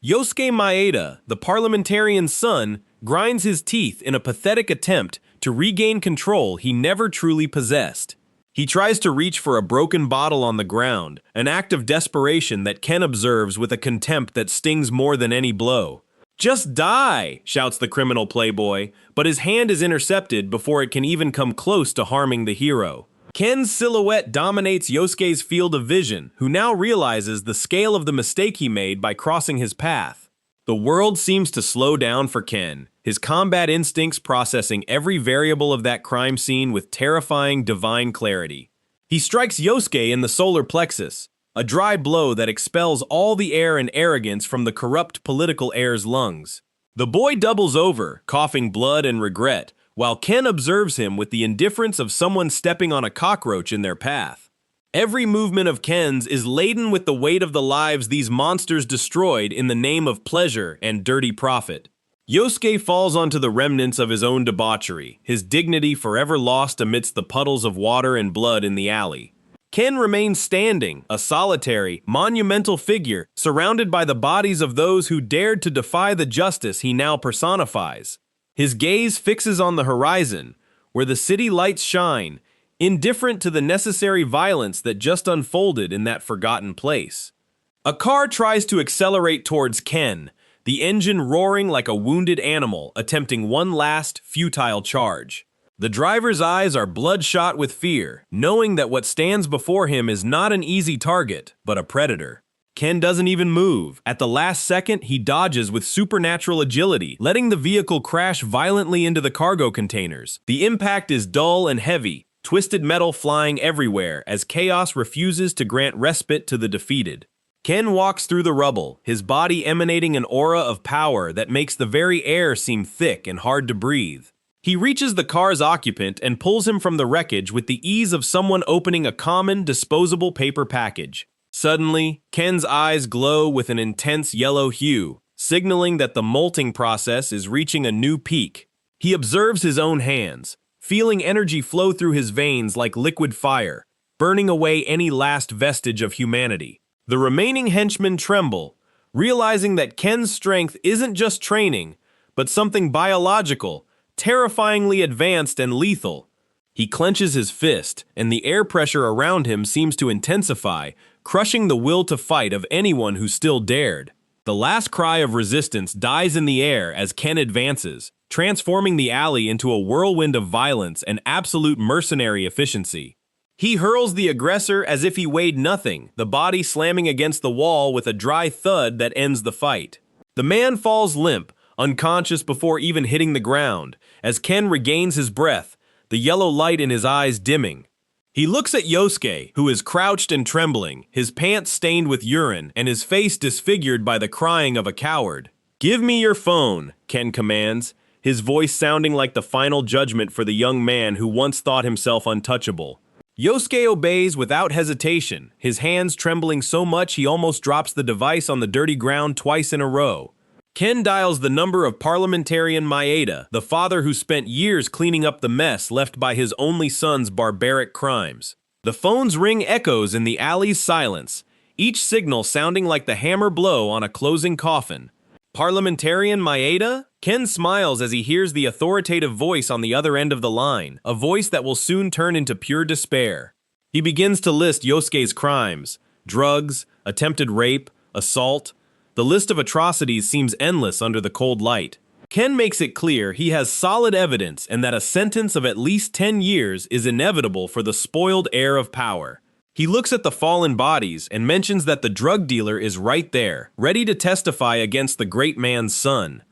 Yosuke Maeda, the parliamentarian's son, grinds his teeth in a pathetic attempt to regain control he never truly possessed. He tries to reach for a broken bottle on the ground, an act of desperation that Ken observes with a contempt that stings more than any blow. "Just die!" shouts the criminal playboy, but his hand is intercepted before it can even come close to harming the hero. Ken's silhouette dominates Yosuke's field of vision, who now realizes the scale of the mistake he made by crossing his path. The world seems to slow down for Ken, his combat instincts processing every variable of that crime scene with terrifying divine clarity. He strikes Yosuke in the solar plexus, a dry blow that expels all the air and arrogance from the corrupt political heir's lungs. The boy doubles over, coughing blood and regret, while Ken observes him with the indifference of someone stepping on a cockroach in their path. Every movement of Ken's is laden with the weight of the lives these monsters destroyed in the name of pleasure and dirty profit. Yosuke falls onto the remnants of his own debauchery, his dignity forever lost amidst the puddles of water and blood in the alley. Ken remains standing, a solitary, monumental figure, surrounded by the bodies of those who dared to defy the justice he now personifies. His gaze fixes on the horizon, where the city lights shine, indifferent to the necessary violence that just unfolded in that forgotten place. A car tries to accelerate towards Ken, the engine roaring like a wounded animal attempting one last, futile charge. The driver's eyes are bloodshot with fear, knowing that what stands before him is not an easy target, but a predator. Ken doesn't even move. At the last second, he dodges with supernatural agility, letting the vehicle crash violently into the cargo containers. The impact is dull and heavy, twisted metal flying everywhere as chaos refuses to grant respite to the defeated. Ken walks through the rubble, his body emanating an aura of power that makes the very air seem thick and hard to breathe. He reaches the car's occupant and pulls him from the wreckage with the ease of someone opening a common, disposable paper package. Suddenly, Ken's eyes glow with an intense yellow hue, signaling that the molting process is reaching a new peak. He observes his own hands, feeling energy flow through his veins like liquid fire, burning away any last vestige of humanity. The remaining henchmen tremble, realizing that Ken's strength isn't just training, but something biological, terrifyingly advanced and lethal. He clenches his fist, and the air pressure around him seems to intensify, crushing the will to fight of anyone who still dared. The last cry of resistance dies in the air as Ken advances, transforming the alley into a whirlwind of violence and absolute mercenary efficiency. He hurls the aggressor as if he weighed nothing, the body slamming against the wall with a dry thud that ends the fight. The man falls limp, unconscious before even hitting the ground, as Ken regains his breath, the yellow light in his eyes dimming. He looks at Yosuke, who is crouched and trembling, his pants stained with urine and his face disfigured by the crying of a coward. "Give me your phone," Ken commands, his voice sounding like the final judgment for the young man who once thought himself untouchable. Yosuke obeys without hesitation, his hands trembling so much he almost drops the device on the dirty ground twice in a row. Ken dials the number of parliamentarian Maeda, the father who spent years cleaning up the mess left by his only son's barbaric crimes. The phone's ring echoes in the alley's silence, each signal sounding like the hammer blow on a closing coffin. Parliamentarian Maeda? Ken smiles as he hears the authoritative voice on the other end of the line, a voice that will soon turn into pure despair. He begins to list Yosuke's crimes: drugs, attempted rape, assault. The list of atrocities seems endless under the cold light. Ken makes it clear he has solid evidence and that a sentence of at least 10 years is inevitable for the spoiled heir of power. He looks at the fallen bodies and mentions that the drug dealer is right there, ready to testify against the great man's son.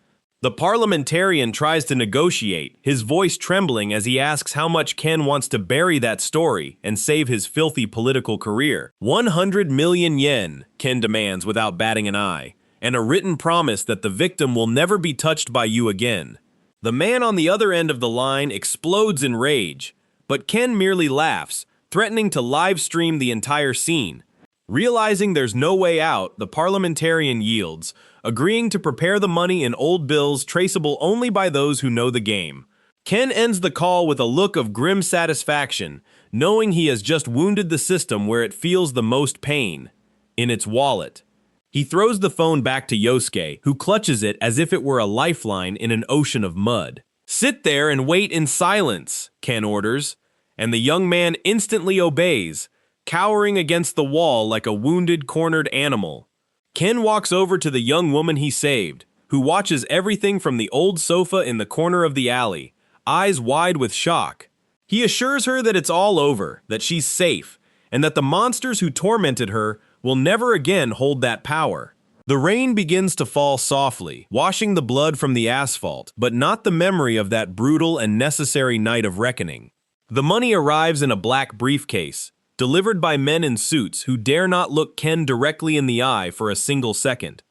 The parliamentarian tries to negotiate, his voice trembling as he asks how much Ken wants to bury that story and save his filthy political career. 100 million yen, Ken demands without batting an eye, and a written promise that the victim will never be touched by you again. The man on the other end of the line explodes in rage, but Ken merely laughs, threatening to live stream the entire scene. Realizing there's no way out, the parliamentarian yields, agreeing to prepare the money in old bills traceable only by those who know the game. Ken ends the call with a look of grim satisfaction, knowing he has just wounded the system where it feels the most pain, in its wallet. He throws the phone back to Yosuke, who clutches it as if it were a lifeline in an ocean of mud. "Sit there and wait in silence," Ken orders, and the young man instantly obeys, cowering against the wall like a wounded, cornered animal. Ken walks over to the young woman he saved, who watches everything from the old sofa in the corner of the alley, eyes wide with shock. He assures her that it's all over, that she's safe, and that the monsters who tormented her will never again hold that power. The rain begins to fall softly, washing the blood from the asphalt, but not the memory of that brutal and necessary night of reckoning. The money arrives in a black briefcase, delivered by men in suits who dare not look Ken directly in the eye for a single second.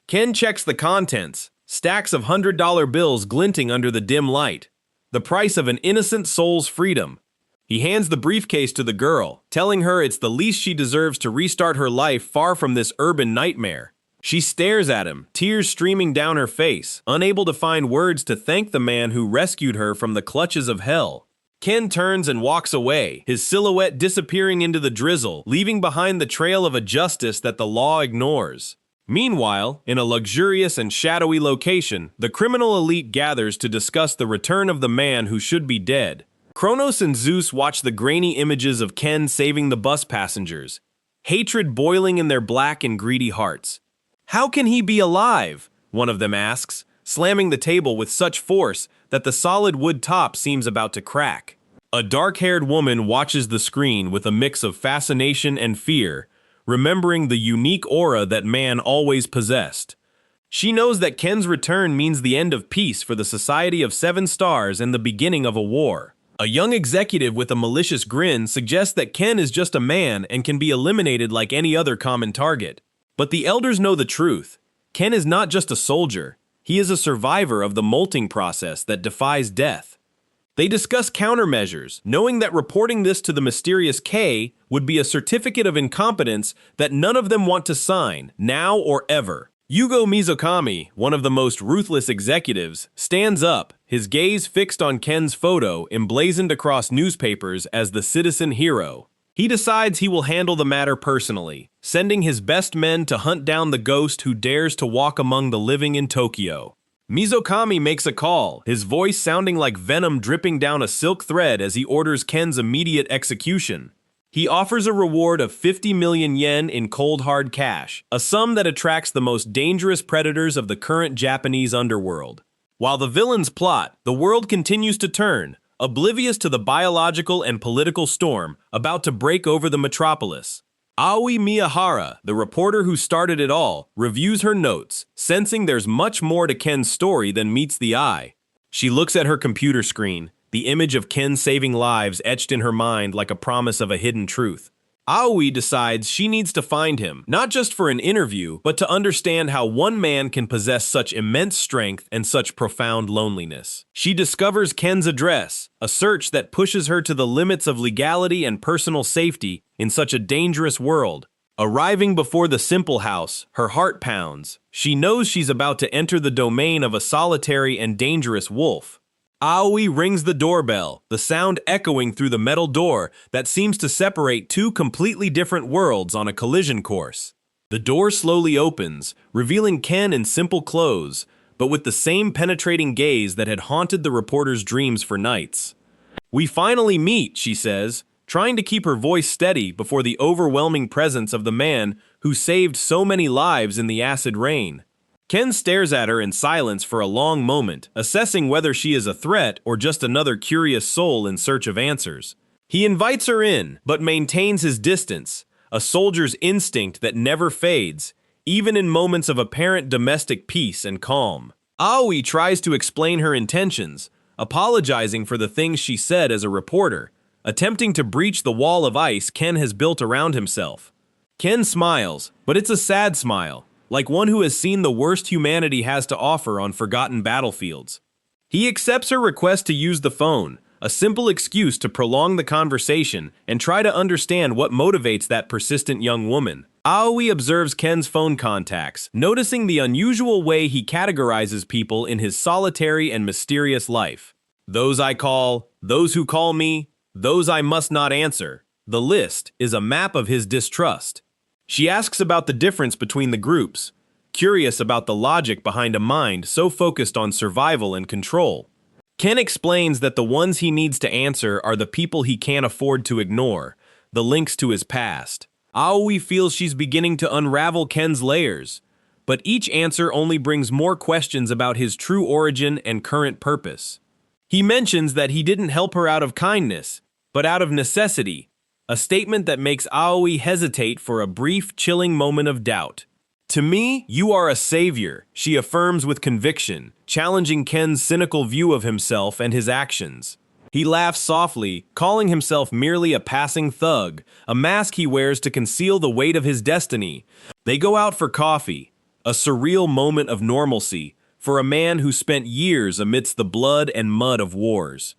Ken checks the contents, stacks of $100 bills glinting under the dim light, the price of an innocent soul's freedom. He hands the briefcase to the girl, telling her it's the least she deserves to restart her life far from this urban nightmare. She stares at him, tears streaming down her face, unable to find words to thank the man who rescued her from the clutches of hell. Ken turns and walks away, his silhouette disappearing into the drizzle, leaving behind the trail of a justice that the law ignores. Meanwhile, in a luxurious and shadowy location, the criminal elite gathers to discuss the return of the man who should be dead. Kronos and Zeus watch the grainy images of Ken saving the bus passengers, hatred boiling in their black and greedy hearts. "How can he be alive?" one of them asks, slamming the table with such force that the solid wood top seems about to crack. A dark-haired woman watches the screen with a mix of fascination and fear, remembering the unique aura that man always possessed. She knows that Ken's return means the end of peace for the Society of Seven Stars and the beginning of a war. A young executive with a malicious grin suggests that Ken is just a man and can be eliminated like any other common target. But the elders know the truth. Ken is not just a soldier. He is a survivor of the molting process that defies death. They discuss countermeasures, knowing that reporting this to the mysterious K would be a certificate of incompetence that none of them want to sign, now or ever. Yugo Mizukami, one of the most ruthless executives, stands up, his gaze fixed on Ken's photo emblazoned across newspapers as the citizen hero. He decides he will handle the matter personally, sending his best men to hunt down the ghost who dares to walk among the living in Tokyo. Mizukami makes a call, his voice sounding like venom dripping down a silk thread as he orders Ken's immediate execution. He offers a reward of 50 million yen in cold hard cash, a sum that attracts the most dangerous predators of the current Japanese underworld. While the villains plot, the world continues to turn, oblivious to the biological and political storm about to break over the metropolis. Aoi Miyahara, the reporter who started it all, reviews her notes, sensing there's much more to Ken's story than meets the eye. She looks at her computer screen, the image of Ken saving lives etched in her mind like a promise of a hidden truth. Aoi decides she needs to find him, not just for an interview, but to understand how one man can possess such immense strength and such profound loneliness. She discovers Ken's address, a search that pushes her to the limits of legality and personal safety in such a dangerous world. Arriving before the simple house, her heart pounds. She knows she's about to enter the domain of a solitary and dangerous wolf. Aoi rings the doorbell, the sound echoing through the metal door that seems to separate two completely different worlds on a collision course. The door slowly opens, revealing Ken in simple clothes, but with the same penetrating gaze that had haunted the reporter's dreams for nights. "We finally meet," she says, trying to keep her voice steady before the overwhelming presence of the man who saved so many lives in the acid rain. Ken stares at her in silence for a long moment, assessing whether she is a threat or just another curious soul in search of answers. He invites her in, but maintains his distance, a soldier's instinct that never fades, even in moments of apparent domestic peace and calm. Aoi tries to explain her intentions, apologizing for the things she said as a reporter, attempting to breach the wall of ice Ken has built around himself. Ken smiles, but it's a sad smile, like one who has seen the worst humanity has to offer on forgotten battlefields. He accepts her request to use the phone, a simple excuse to prolong the conversation and try to understand what motivates that persistent young woman. Aoi observes Ken's phone contacts, noticing the unusual way he categorizes people in his solitary and mysterious life. Those I call, those who call me, those I must not answer. The list is a map of his distrust. She asks about the difference between the groups, curious about the logic behind a mind so focused on survival and control. Ken explains that the ones he needs to answer are the people he can't afford to ignore, the links to his past. Aoi feels she's beginning to unravel Ken's layers, but each answer only brings more questions about his true origin and current purpose. He mentions that he didn't help her out of kindness, but out of necessity, a statement that makes Aoi hesitate for a brief, chilling moment of doubt. "To me, you are a savior," she affirms with conviction, challenging Ken's cynical view of himself and his actions. He laughs softly, calling himself merely a passing thug, a mask he wears to conceal the weight of his destiny. They go out for coffee, a surreal moment of normalcy for a man who spent years amidst the blood and mud of wars.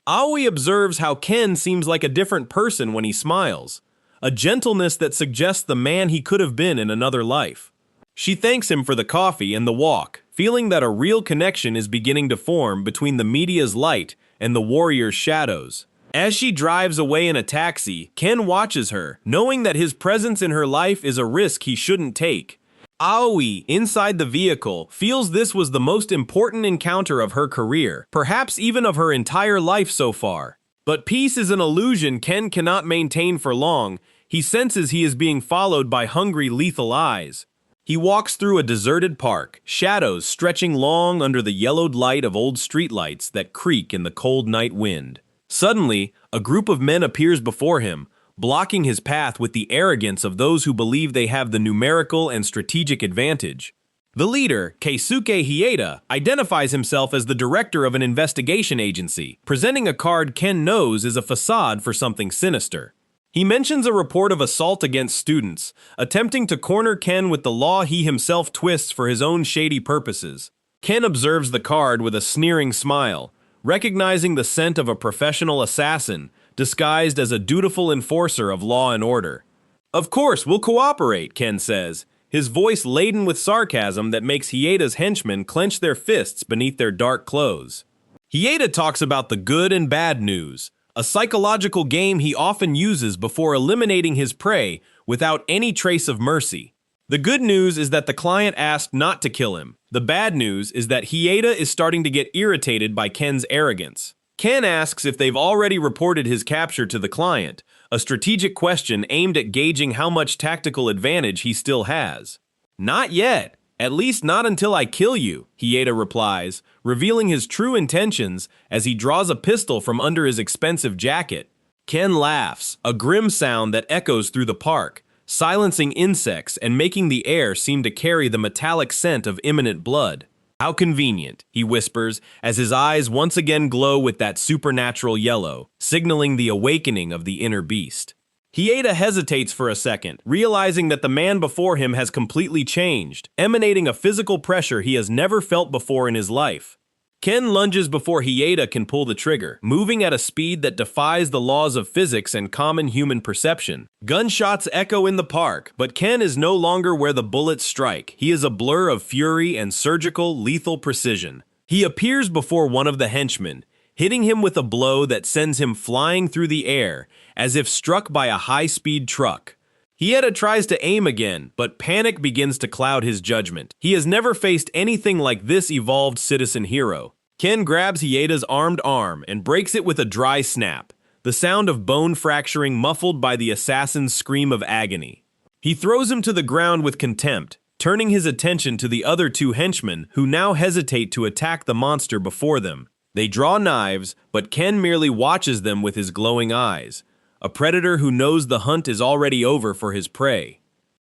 Aoi observes how Ken seems like a different person when he smiles, a gentleness that suggests the man he could have been in another life. She thanks him for the coffee and the walk, feeling that a real connection is beginning to form between the media's light and the warrior's shadows. As she drives away in a taxi, Ken watches her, knowing that his presence in her life is a risk he shouldn't take. Aoi, inside the vehicle, feels this was the most important encounter of her career, perhaps even of her entire life so far. But peace is an illusion Ken cannot maintain for long. He senses he is being followed by hungry, lethal eyes. He walks through a deserted park, shadows stretching long under the yellowed light of old streetlights that creak in the cold night wind. Suddenly, a group of men appears before him, blocking his path with the arrogance of those who believe they have the numerical and strategic advantage. The leader, Keisuke Hieda, identifies himself as the director of an investigation agency, presenting a card Ken knows is a facade for something sinister. He mentions a report of assault against students, attempting to corner Ken with the law he himself twists for his own shady purposes. Ken observes the card with a sneering smile, recognizing the scent of a professional assassin, disguised as a dutiful enforcer of law and order. "Of course, we'll cooperate," Ken says, his voice laden with sarcasm that makes Hieda's henchmen clench their fists beneath their dark clothes. Hieda talks about the good and bad news, a psychological game he often uses before eliminating his prey without any trace of mercy. The good news is that the client asked not to kill him. The bad news is that Hieda is starting to get irritated by Ken's arrogance. Ken asks if they've already reported his capture to the client, a strategic question aimed at gauging how much tactical advantage he still has. "Not yet, at least not until I kill you," Hieda replies, revealing his true intentions as he draws a pistol from under his expensive jacket. Ken laughs, a grim sound that echoes through the park, silencing insects and making the air seem to carry the metallic scent of imminent blood. "How convenient," he whispers, as his eyes once again glow with that supernatural yellow, signaling the awakening of the inner beast. Hieda hesitates for a second, realizing that the man before him has completely changed, emanating a physical pressure he has never felt before in his life. Ken lunges before Hieda can pull the trigger, moving at a speed that defies the laws of physics and common human perception. Gunshots echo in the park, but Ken is no longer where the bullets strike. He is a blur of fury and surgical, lethal precision. He appears before one of the henchmen, hitting him with a blow that sends him flying through the air, as if struck by a high-speed truck. Hieda tries to aim again, but panic begins to cloud his judgment. He has never faced anything like this evolved citizen hero. Ken grabs Hieda's armed arm and breaks it with a dry snap, the sound of bone fracturing muffled by the assassin's scream of agony. He throws him to the ground with contempt, turning his attention to the other two henchmen who now hesitate to attack the monster before them. They draw knives, but Ken merely watches them with his glowing eyes, a predator who knows the hunt is already over for his prey.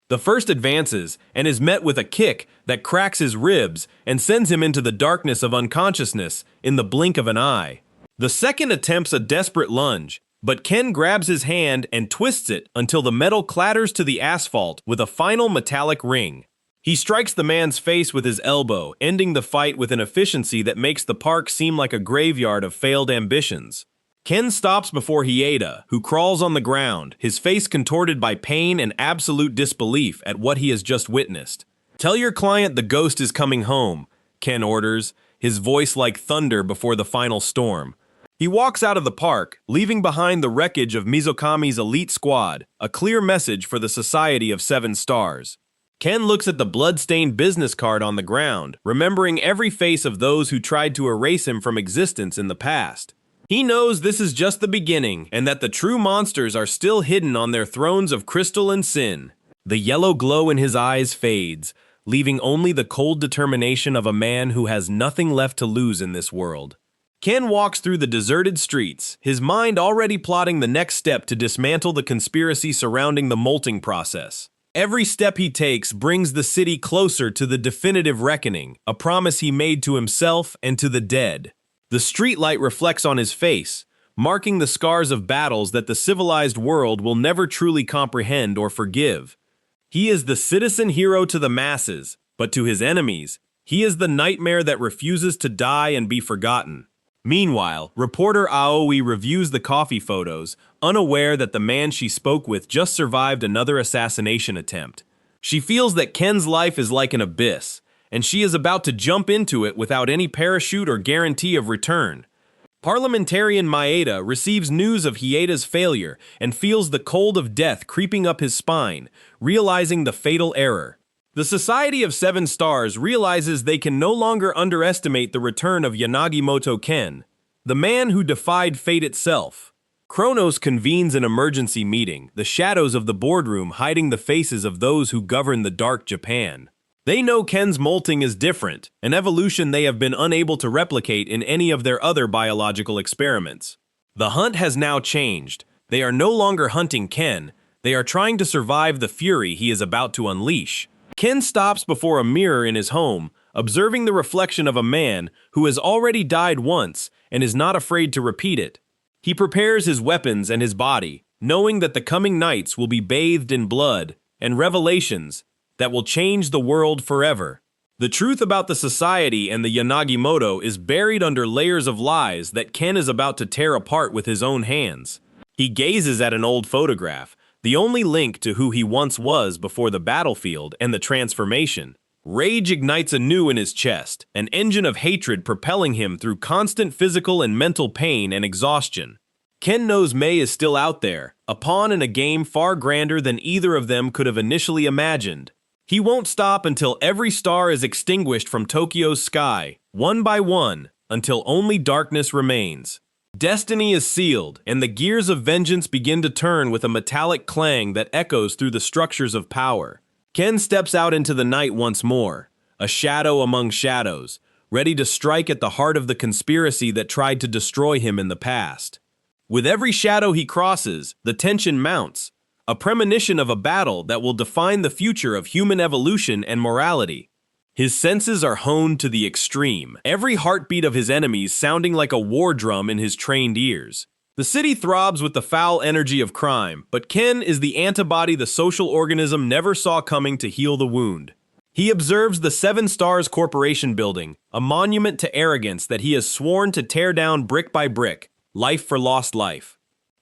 The first advances and is met with a kick that cracks his ribs and sends him into the darkness of unconsciousness in the blink of an eye. The second attempts a desperate lunge, but Ken grabs his hand and twists it until the metal clatters to the asphalt with a final metallic ring. He strikes the man's face with his elbow, ending the fight with an efficiency that makes the park seem like a graveyard of failed ambitions. Ken stops before Hieda, who crawls on the ground, his face contorted by pain and absolute disbelief at what he has just witnessed. "Tell your client the ghost is coming home," Ken orders, his voice like thunder before the final storm. He walks out of the park, leaving behind the wreckage of Mizukami's elite squad, a clear message for the Society of Seven Stars. Ken looks at the blood-stained business card on the ground, remembering every face of those who tried to erase him from existence in the past. He knows this is just the beginning, and that the true monsters are still hidden on their thrones of crystal and sin. The yellow glow in his eyes fades, leaving only the cold determination of a man who has nothing left to lose in this world. Ken walks through the deserted streets, his mind already plotting the next step to dismantle the conspiracy surrounding the molting process. Every step he takes brings the city closer to the definitive reckoning, a promise he made to himself and to the dead. The streetlight reflects on his face, marking the scars of battles that the civilized world will never truly comprehend or forgive. He is the citizen hero to the masses, but to his enemies, he is the nightmare that refuses to die and be forgotten. Meanwhile, reporter Aoi reviews the coffee photos, unaware that the man she spoke with just survived another assassination attempt. She feels that Ken's life is like an abyss, and she is about to jump into it without any parachute or guarantee of return. Parliamentarian Maeda receives news of Hieda's failure and feels the cold of death creeping up his spine, realizing the fatal error. The Society of Seven Stars realizes they can no longer underestimate the return of Yanagimoto Ken, the man who defied fate itself. Kronos convenes an emergency meeting, the shadows of the boardroom hiding the faces of those who govern the dark Japan. They know Ken's molting is different, an evolution they have been unable to replicate in any of their other biological experiments. The hunt has now changed. They are no longer hunting Ken, they are trying to survive the fury he is about to unleash. Ken stops before a mirror in his home, observing the reflection of a man who has already died once and is not afraid to repeat it. He prepares his weapons and his body, knowing that the coming nights will be bathed in blood and revelations that will change the world forever. The truth about the society and the Yanagimoto is buried under layers of lies that Ken is about to tear apart with his own hands. He gazes at an old photograph, the only link to who he once was before the battlefield and the transformation. Rage ignites anew in his chest, an engine of hatred propelling him through constant physical and mental pain and exhaustion. Ken knows Mei is still out there, a pawn in a game far grander than either of them could have initially imagined. He won't stop until every star is extinguished from Tokyo's sky, one by one, until only darkness remains. Destiny is sealed, and the gears of vengeance begin to turn with a metallic clang that echoes through the structures of power. Ken steps out into the night once more, a shadow among shadows, ready to strike at the heart of the conspiracy that tried to destroy him in the past. With every shadow he crosses, the tension mounts, a premonition of a battle that will define the future of human evolution and morality. His senses are honed to the extreme, every heartbeat of his enemies sounding like a war drum in his trained ears. The city throbs with the foul energy of crime, but Ken is the antibody the social organism never saw coming to heal the wound. He observes the Seven Stars Corporation building, a monument to arrogance that he has sworn to tear down brick by brick, life for lost life.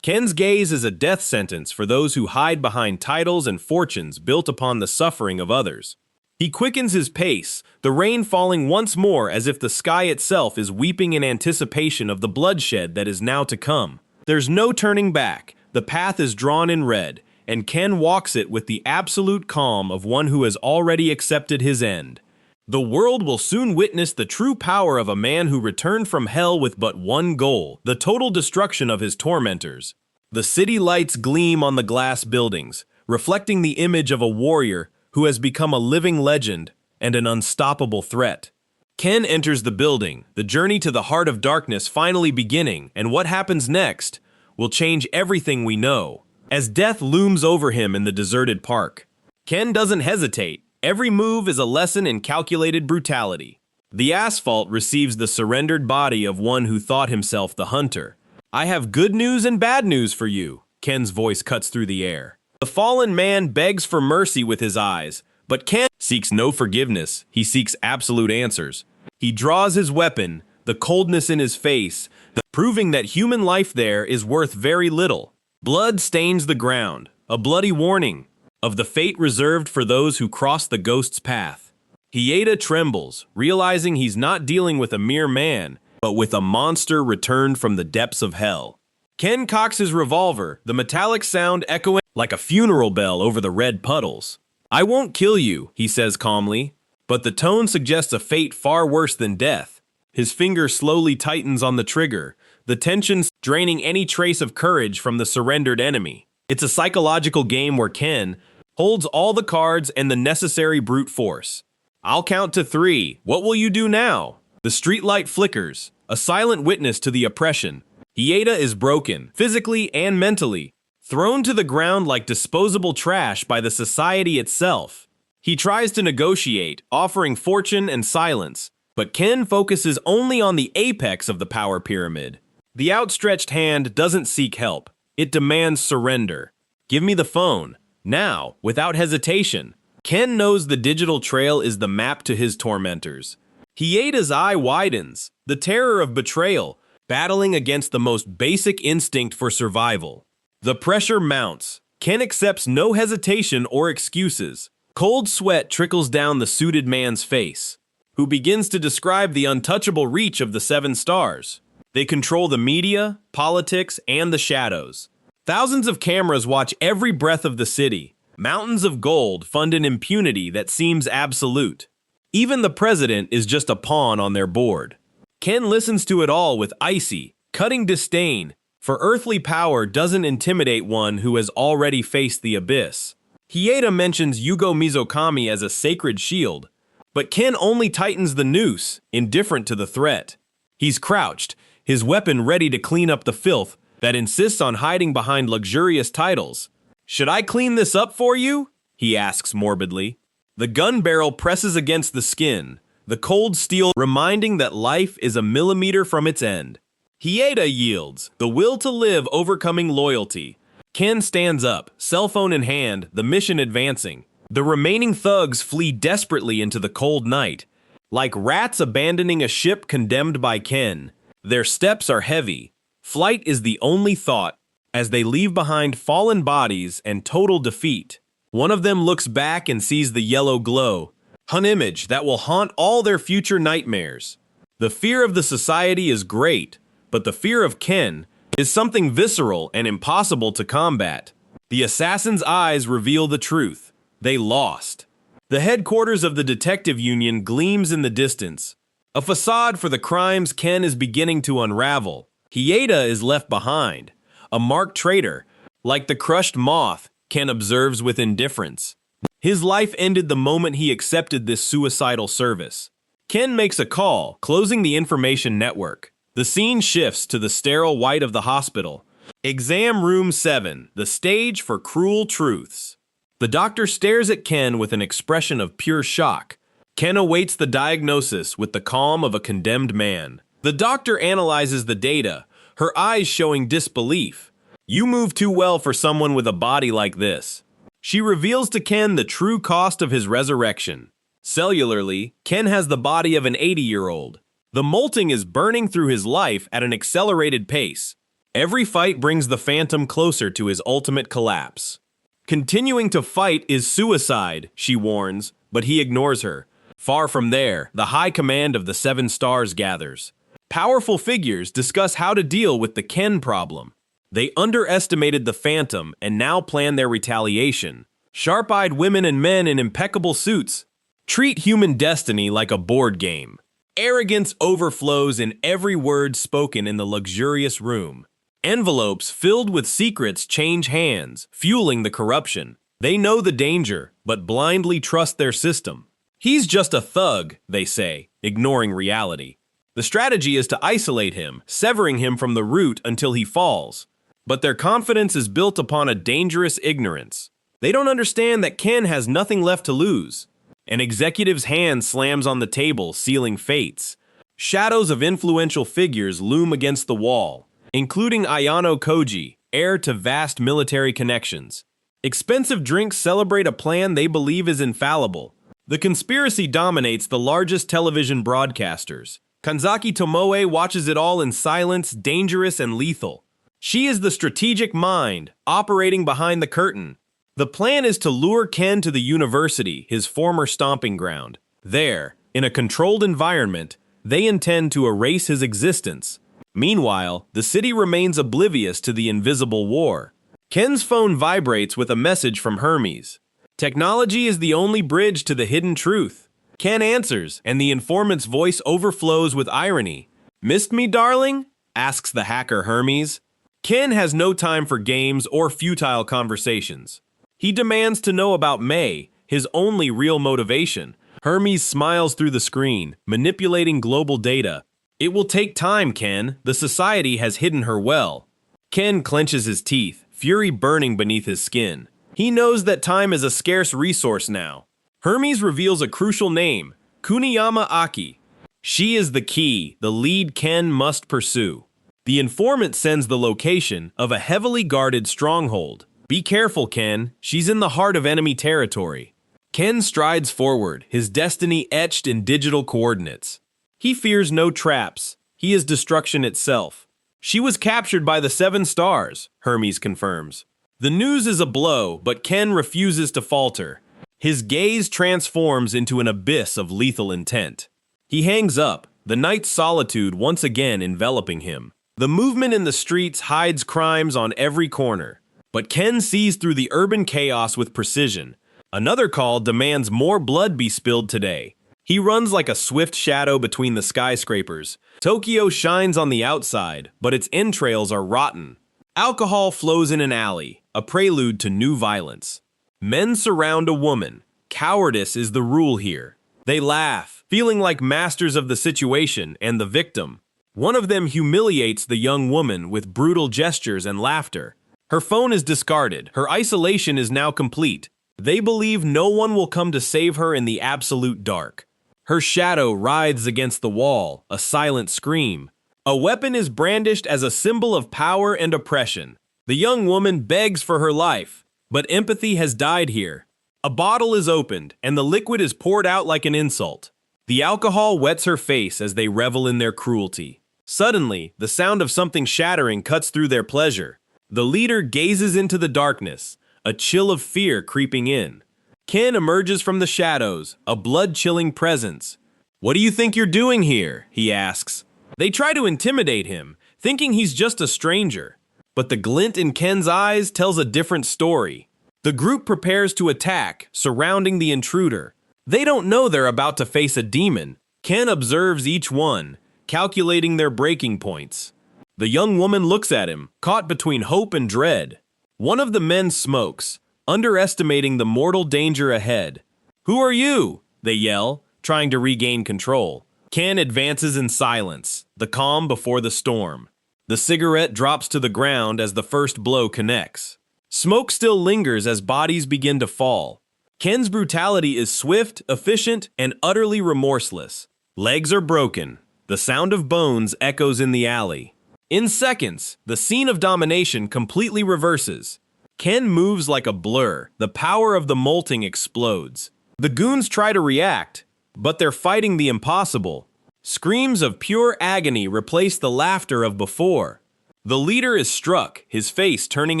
Ken's gaze is a death sentence for those who hide behind titles and fortunes built upon the suffering of others. He quickens his pace, the rain falling once more as if the sky itself is weeping in anticipation of the bloodshed that is now to come. There's no turning back, the path is drawn in red, and Ken walks it with the absolute calm of one who has already accepted his end. The world will soon witness the true power of a man who returned from hell with but one goal, the total destruction of his tormentors. The city lights gleam on the glass buildings, reflecting the image of a warrior who has become a living legend and an unstoppable threat. Ken enters the building, the journey to the heart of darkness finally beginning, and what happens next will change everything we know. As death looms over him in the deserted park, Ken doesn't hesitate. Every move is a lesson in calculated brutality. The asphalt receives the surrendered body of one who thought himself the hunter. I have good news and bad news for you, Ken's voice cuts through the air. The fallen man begs for mercy with his eyes, but Ken seeks no forgiveness, he seeks absolute answers. He draws his weapon, the coldness in his face, proving that human life there is worth very little. Blood stains the ground, a bloody warning of the fate reserved for those who cross the ghost's path. Hieda trembles, realizing he's not dealing with a mere man, but with a monster returned from the depths of hell. Ken cocks his revolver, the metallic sound echoing like a funeral bell over the red puddles. I won't kill you, he says calmly, but the tone suggests a fate far worse than death. His finger slowly tightens on the trigger, the tension draining any trace of courage from the surrendered enemy. It's a psychological game where Ken holds all the cards and the necessary brute force. I'll count to 3. What will you do now? The streetlight flickers, a silent witness to the oppression. Hieda is broken, physically and mentally, thrown to the ground like disposable trash by the society itself. He tries to negotiate, offering fortune and silence, but Ken focuses only on the apex of the power pyramid. The outstretched hand doesn't seek help. It demands surrender. Give me the phone. Now, without hesitation. Ken knows the digital trail is the map to his tormentors. Hieda's eye widens, the terror of betrayal, battling against the most basic instinct for survival. The pressure mounts. Ken accepts no hesitation or excuses. Cold sweat trickles down the suited man's face, who begins to describe the untouchable reach of the Seven Stars. They control the media, politics, and the shadows. Thousands of cameras watch every breath of the city. Mountains of gold fund an impunity that seems absolute. Even the president is just a pawn on their board. Ken listens to it all with icy, cutting disdain, for earthly power doesn't intimidate one who has already faced the abyss. Hieda mentions Yugo Mizokami as a sacred shield, but Ken only tightens the noose, indifferent to the threat. He's crouched, his weapon ready to clean up the filth that insists on hiding behind luxurious titles. Should I clean this up for you? He asks morbidly. The gun barrel presses against the skin, the cold steel reminding that life is a millimeter from its end. Hieda yields, the will to live overcoming loyalty. Ken stands up, cell phone in hand, the mission advancing. The remaining thugs flee desperately into the cold night, like rats abandoning a ship condemned by Ken. Their steps are heavy. Flight is the only thought, as they leave behind fallen bodies and total defeat. One of them looks back and sees the yellow glow, an image that will haunt all their future nightmares. The fear of the society is great, but the fear of Ken is something visceral and impossible to combat. The assassin's eyes reveal the truth. They lost. The headquarters of the detective union gleams in the distance, a facade for the crimes Ken is beginning to unravel. Hieda is left behind, a marked traitor, like the crushed moth Ken observes with indifference. His life ended the moment he accepted this suicidal service. Ken makes a call, closing the information network. The scene shifts to the sterile white of the hospital. Exam Room 7, the stage for cruel truths. The doctor stares at Ken with an expression of pure shock. Ken awaits the diagnosis with the calm of a condemned man. The doctor analyzes the data, her eyes showing disbelief. You move too well for someone with a body like this. She reveals to Ken the true cost of his resurrection. Cellularly, Ken has the body of an 80-year-old. The molting is burning through his life at an accelerated pace. Every fight brings the Phantom closer to his ultimate collapse. Continuing to fight is suicide, she warns, but he ignores her. Far from there, the high command of the Seven Stars gathers. Powerful figures discuss how to deal with the Ken problem. They underestimated the Phantom and now plan their retaliation. Sharp-eyed women and men in impeccable suits treat human destiny like a board game. Arrogance overflows in every word spoken in the luxurious room. Envelopes filled with secrets change hands, fueling the corruption. They know the danger, but blindly trust their system. He's just a thug, they say, ignoring reality. The strategy is to isolate him, severing him from the root until he falls. But their confidence is built upon a dangerous ignorance. They don't understand that Ken has nothing left to lose. An executive's hand slams on the table, sealing fates. Shadows of influential figures loom against the wall, including Ayano Koji, heir to vast military connections. Expensive drinks celebrate a plan they believe is infallible. The conspiracy dominates the largest television broadcasters. Kanzaki Tomoe watches it all in silence, dangerous and lethal. She is the strategic mind, operating behind the curtain. The plan is to lure Ken to the university, his former stomping ground. There, in a controlled environment, they intend to erase his existence. Meanwhile, the city remains oblivious to the invisible war. Ken's phone vibrates with a message from Hermes. Technology is the only bridge to the hidden truth. Ken answers, and the informant's voice overflows with irony. "Missed me, darling?" asks the hacker Hermes. Ken has no time for games or futile conversations. He demands to know about May, his only real motivation. Hermes smiles through the screen, manipulating global data. "It will take time, Ken. The society has hidden her well." Ken clenches his teeth, fury burning beneath his skin. He knows that time is a scarce resource now. Hermes reveals a crucial name, Kuniyama Aki. She is the key, the lead Ken must pursue. The informant sends the location of a heavily guarded stronghold. "Be careful, Ken. She's in the heart of enemy territory." Ken strides forward, his destiny etched in digital coordinates. He fears no traps. He is destruction itself. "She was captured by the Seven Stars," Hermes confirms. The news is a blow, but Ken refuses to falter. His gaze transforms into an abyss of lethal intent. He hangs up, the night's solitude once again enveloping him. The movement in the streets hides crimes on every corner. But Ken sees through the urban chaos with precision. Another call demands more blood be spilled today. He runs like a swift shadow between the skyscrapers. Tokyo shines on the outside, but its entrails are rotten. Alcohol flows in an alley, a prelude to new violence. Men surround a woman. Cowardice is the rule here. They laugh, feeling like masters of the situation and the victim. One of them humiliates the young woman with brutal gestures and laughter. Her phone is discarded. Her isolation is now complete. They believe no one will come to save her in the absolute dark. Her shadow writhes against the wall, a silent scream. A weapon is brandished as a symbol of power and oppression. The young woman begs for her life, but empathy has died here. A bottle is opened, and the liquid is poured out like an insult. The alcohol wets her face as they revel in their cruelty. Suddenly, the sound of something shattering cuts through their pleasure. The leader gazes into the darkness, a chill of fear creeping in. Ken emerges from the shadows, a blood-chilling presence. "What do you think you're doing here?" he asks. They try to intimidate him, thinking he's just a stranger. But the glint in Ken's eyes tells a different story. The group prepares to attack, surrounding the intruder. They don't know they're about to face a demon. Ken observes each one, calculating their breaking points. The young woman looks at him, caught between hope and dread. One of the men smokes, underestimating the mortal danger ahead. "Who are you?" they yell, trying to regain control. Ken advances in silence, the calm before the storm. The cigarette drops to the ground as the first blow connects. Smoke still lingers as bodies begin to fall. Ken's brutality is swift, efficient, and utterly remorseless. Legs are broken. The sound of bones echoes in the alley. In seconds, the scene of domination completely reverses. Ken moves like a blur. The power of the molting explodes. The goons try to react, but they're fighting the impossible. Screams of pure agony replace the laughter of before. The leader is struck, his face turning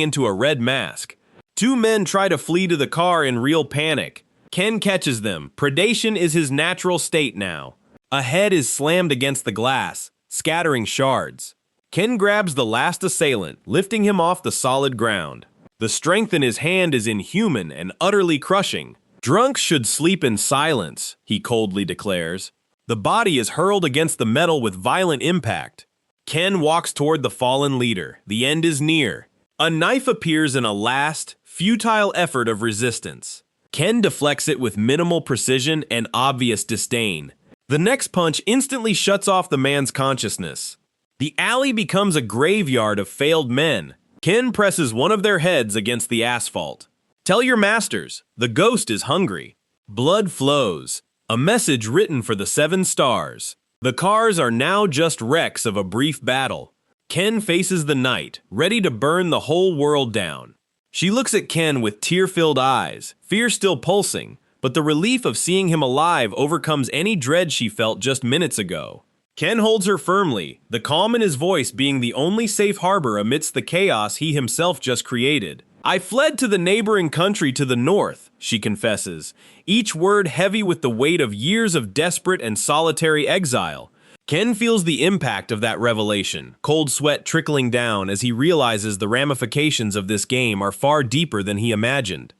into a red mask. Two men try to flee to the car in real panic. Ken catches them. Predation is his natural state now. A head is slammed against the glass, scattering shards. Ken grabs the last assailant, lifting him off the solid ground. The strength in his hand is inhuman and utterly crushing. Drunks should sleep in silence, he coldly declares. The body is hurled against the metal with violent impact. Ken walks toward the fallen leader. The end is near. A knife appears in a last, futile effort of resistance. Ken deflects it with minimal precision and obvious disdain. The next punch instantly shuts off the man's consciousness. The alley becomes a graveyard of failed men. Ken presses one of their heads against the asphalt. Tell your masters, the ghost is hungry. Blood flows. A message written for the 7 stars. The cars are now just wrecks of a brief battle. Ken faces the night, ready to burn the whole world down. She looks at Ken with tear-filled eyes, fear still pulsing, but the relief of seeing him alive overcomes any dread she felt just minutes ago. Ken holds her firmly, the calm in his voice being the only safe harbor amidst the chaos he himself just created. I fled to the neighboring country to the north, she confesses, each word heavy with the weight of years of desperate and solitary exile. Ken feels the impact of that revelation, cold sweat trickling down as he realizes the ramifications of this game are far deeper than he imagined.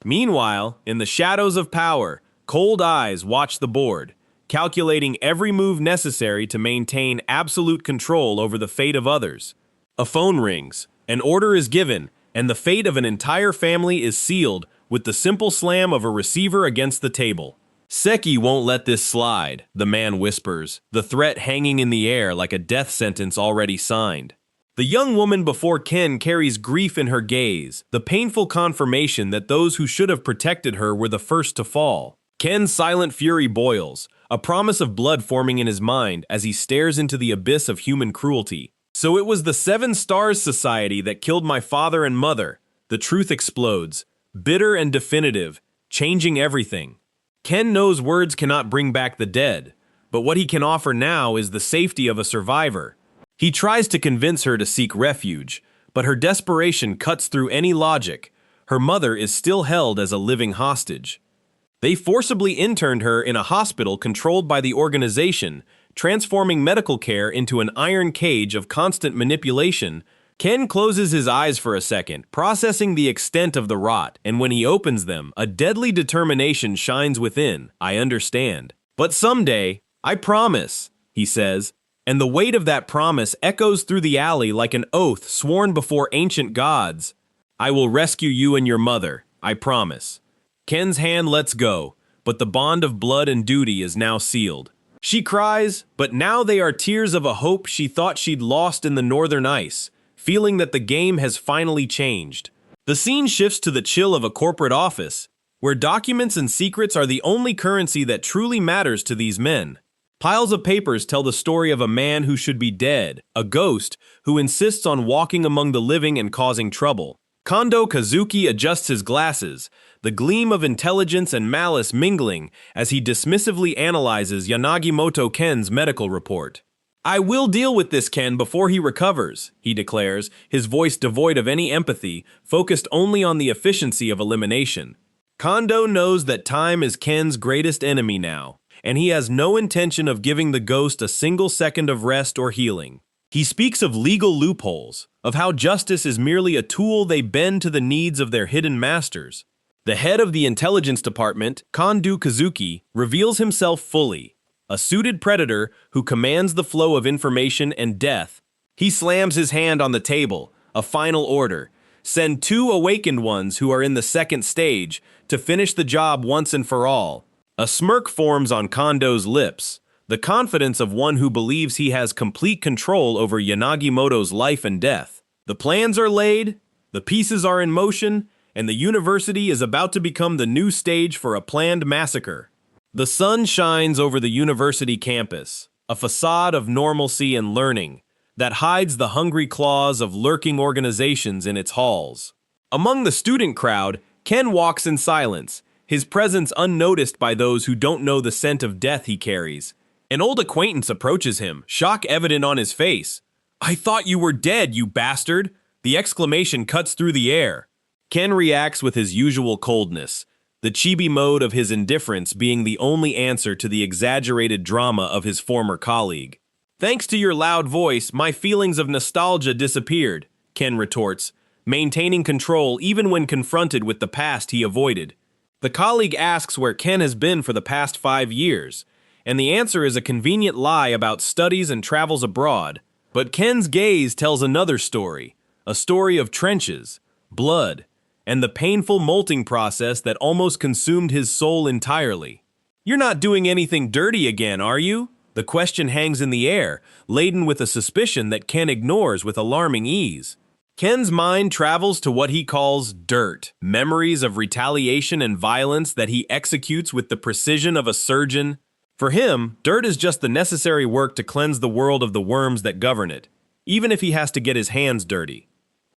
Meanwhile, in the shadows of power, cold eyes watch the board, calculating every move necessary to maintain absolute control over the fate of others. A phone rings, an order is given, and the fate of an entire family is sealed with the simple slam of a receiver against the table. Seki won't let this slide, the man whispers, the threat hanging in the air like a death sentence already signed. The young woman before Ken carries grief in her gaze, the painful confirmation that those who should have protected her were the first to fall. Ken's silent fury boils, a promise of blood forming in his mind as he stares into the abyss of human cruelty. So it was the 7 Stars Society that killed my father and mother. The truth explodes, bitter and definitive, changing everything. Ken knows words cannot bring back the dead, but what he can offer now is the safety of a survivor. He tries to convince her to seek refuge, but her desperation cuts through any logic. Her mother is still held as a living hostage. They forcibly interned her in a hospital controlled by the organization, transforming medical care into an iron cage of constant manipulation. Ken closes his eyes for a second, processing the extent of the rot, and when he opens them, a deadly determination shines within. I understand. But someday, I promise, he says, and the weight of that promise echoes through the alley like an oath sworn before ancient gods. I will rescue you and your mother, I promise. Ken's hand lets go, but the bond of blood and duty is now sealed. She cries, but now they are tears of a hope she thought she'd lost in the northern ice, feeling that the game has finally changed. The scene shifts to the chill of a corporate office, where documents and secrets are the only currency that truly matters to these men. Piles of papers tell the story of a man who should be dead, a ghost who insists on walking among the living and causing trouble. Kondo Kazuki adjusts his glasses, the gleam of intelligence and malice mingling as he dismissively analyzes Yanagimoto Ken's medical report. I will deal with this Ken before he recovers, he declares, his voice devoid of any empathy, focused only on the efficiency of elimination. Kondo knows that time is Ken's greatest enemy now, and he has no intention of giving the ghost a single second of rest or healing. He speaks of legal loopholes, of how justice is merely a tool they bend to the needs of their hidden masters. The head of the intelligence department, Kondo Kazuki, reveals himself fully, a suited predator who commands the flow of information and death. He slams his hand on the table, a final order. Send 2 awakened ones who are in the 2nd stage to finish the job once and for all. A smirk forms on Kondo's lips, the confidence of one who believes he has complete control over Yanagimoto's life and death. The plans are laid, the pieces are in motion, and the university is about to become the new stage for a planned massacre. The sun shines over the university campus, a facade of normalcy and learning that hides the hungry claws of lurking organizations in its halls. Among the student crowd, Ken walks in silence, his presence unnoticed by those who don't know the scent of death he carries. An old acquaintance approaches him, shock evident on his face. "I thought you were dead, you bastard!" The exclamation cuts through the air. Ken reacts with his usual coldness, the chibi mode of his indifference being the only answer to the exaggerated drama of his former colleague. "Thanks to your loud voice, my feelings of nostalgia disappeared," Ken retorts, maintaining control even when confronted with the past he avoided. The colleague asks where Ken has been for the past 5 years, and the answer is a convenient lie about studies and travels abroad. But Ken's gaze tells another story, a story of trenches, blood, and the painful molting process that almost consumed his soul entirely. "You're not doing anything dirty again, are you?" The question hangs in the air, laden with a suspicion that Ken ignores with alarming ease. Ken's mind travels to what he calls dirt, memories of retaliation and violence that he executes with the precision of a surgeon. For him, dirt is just the necessary work to cleanse the world of the worms that govern it, even if he has to get his hands dirty.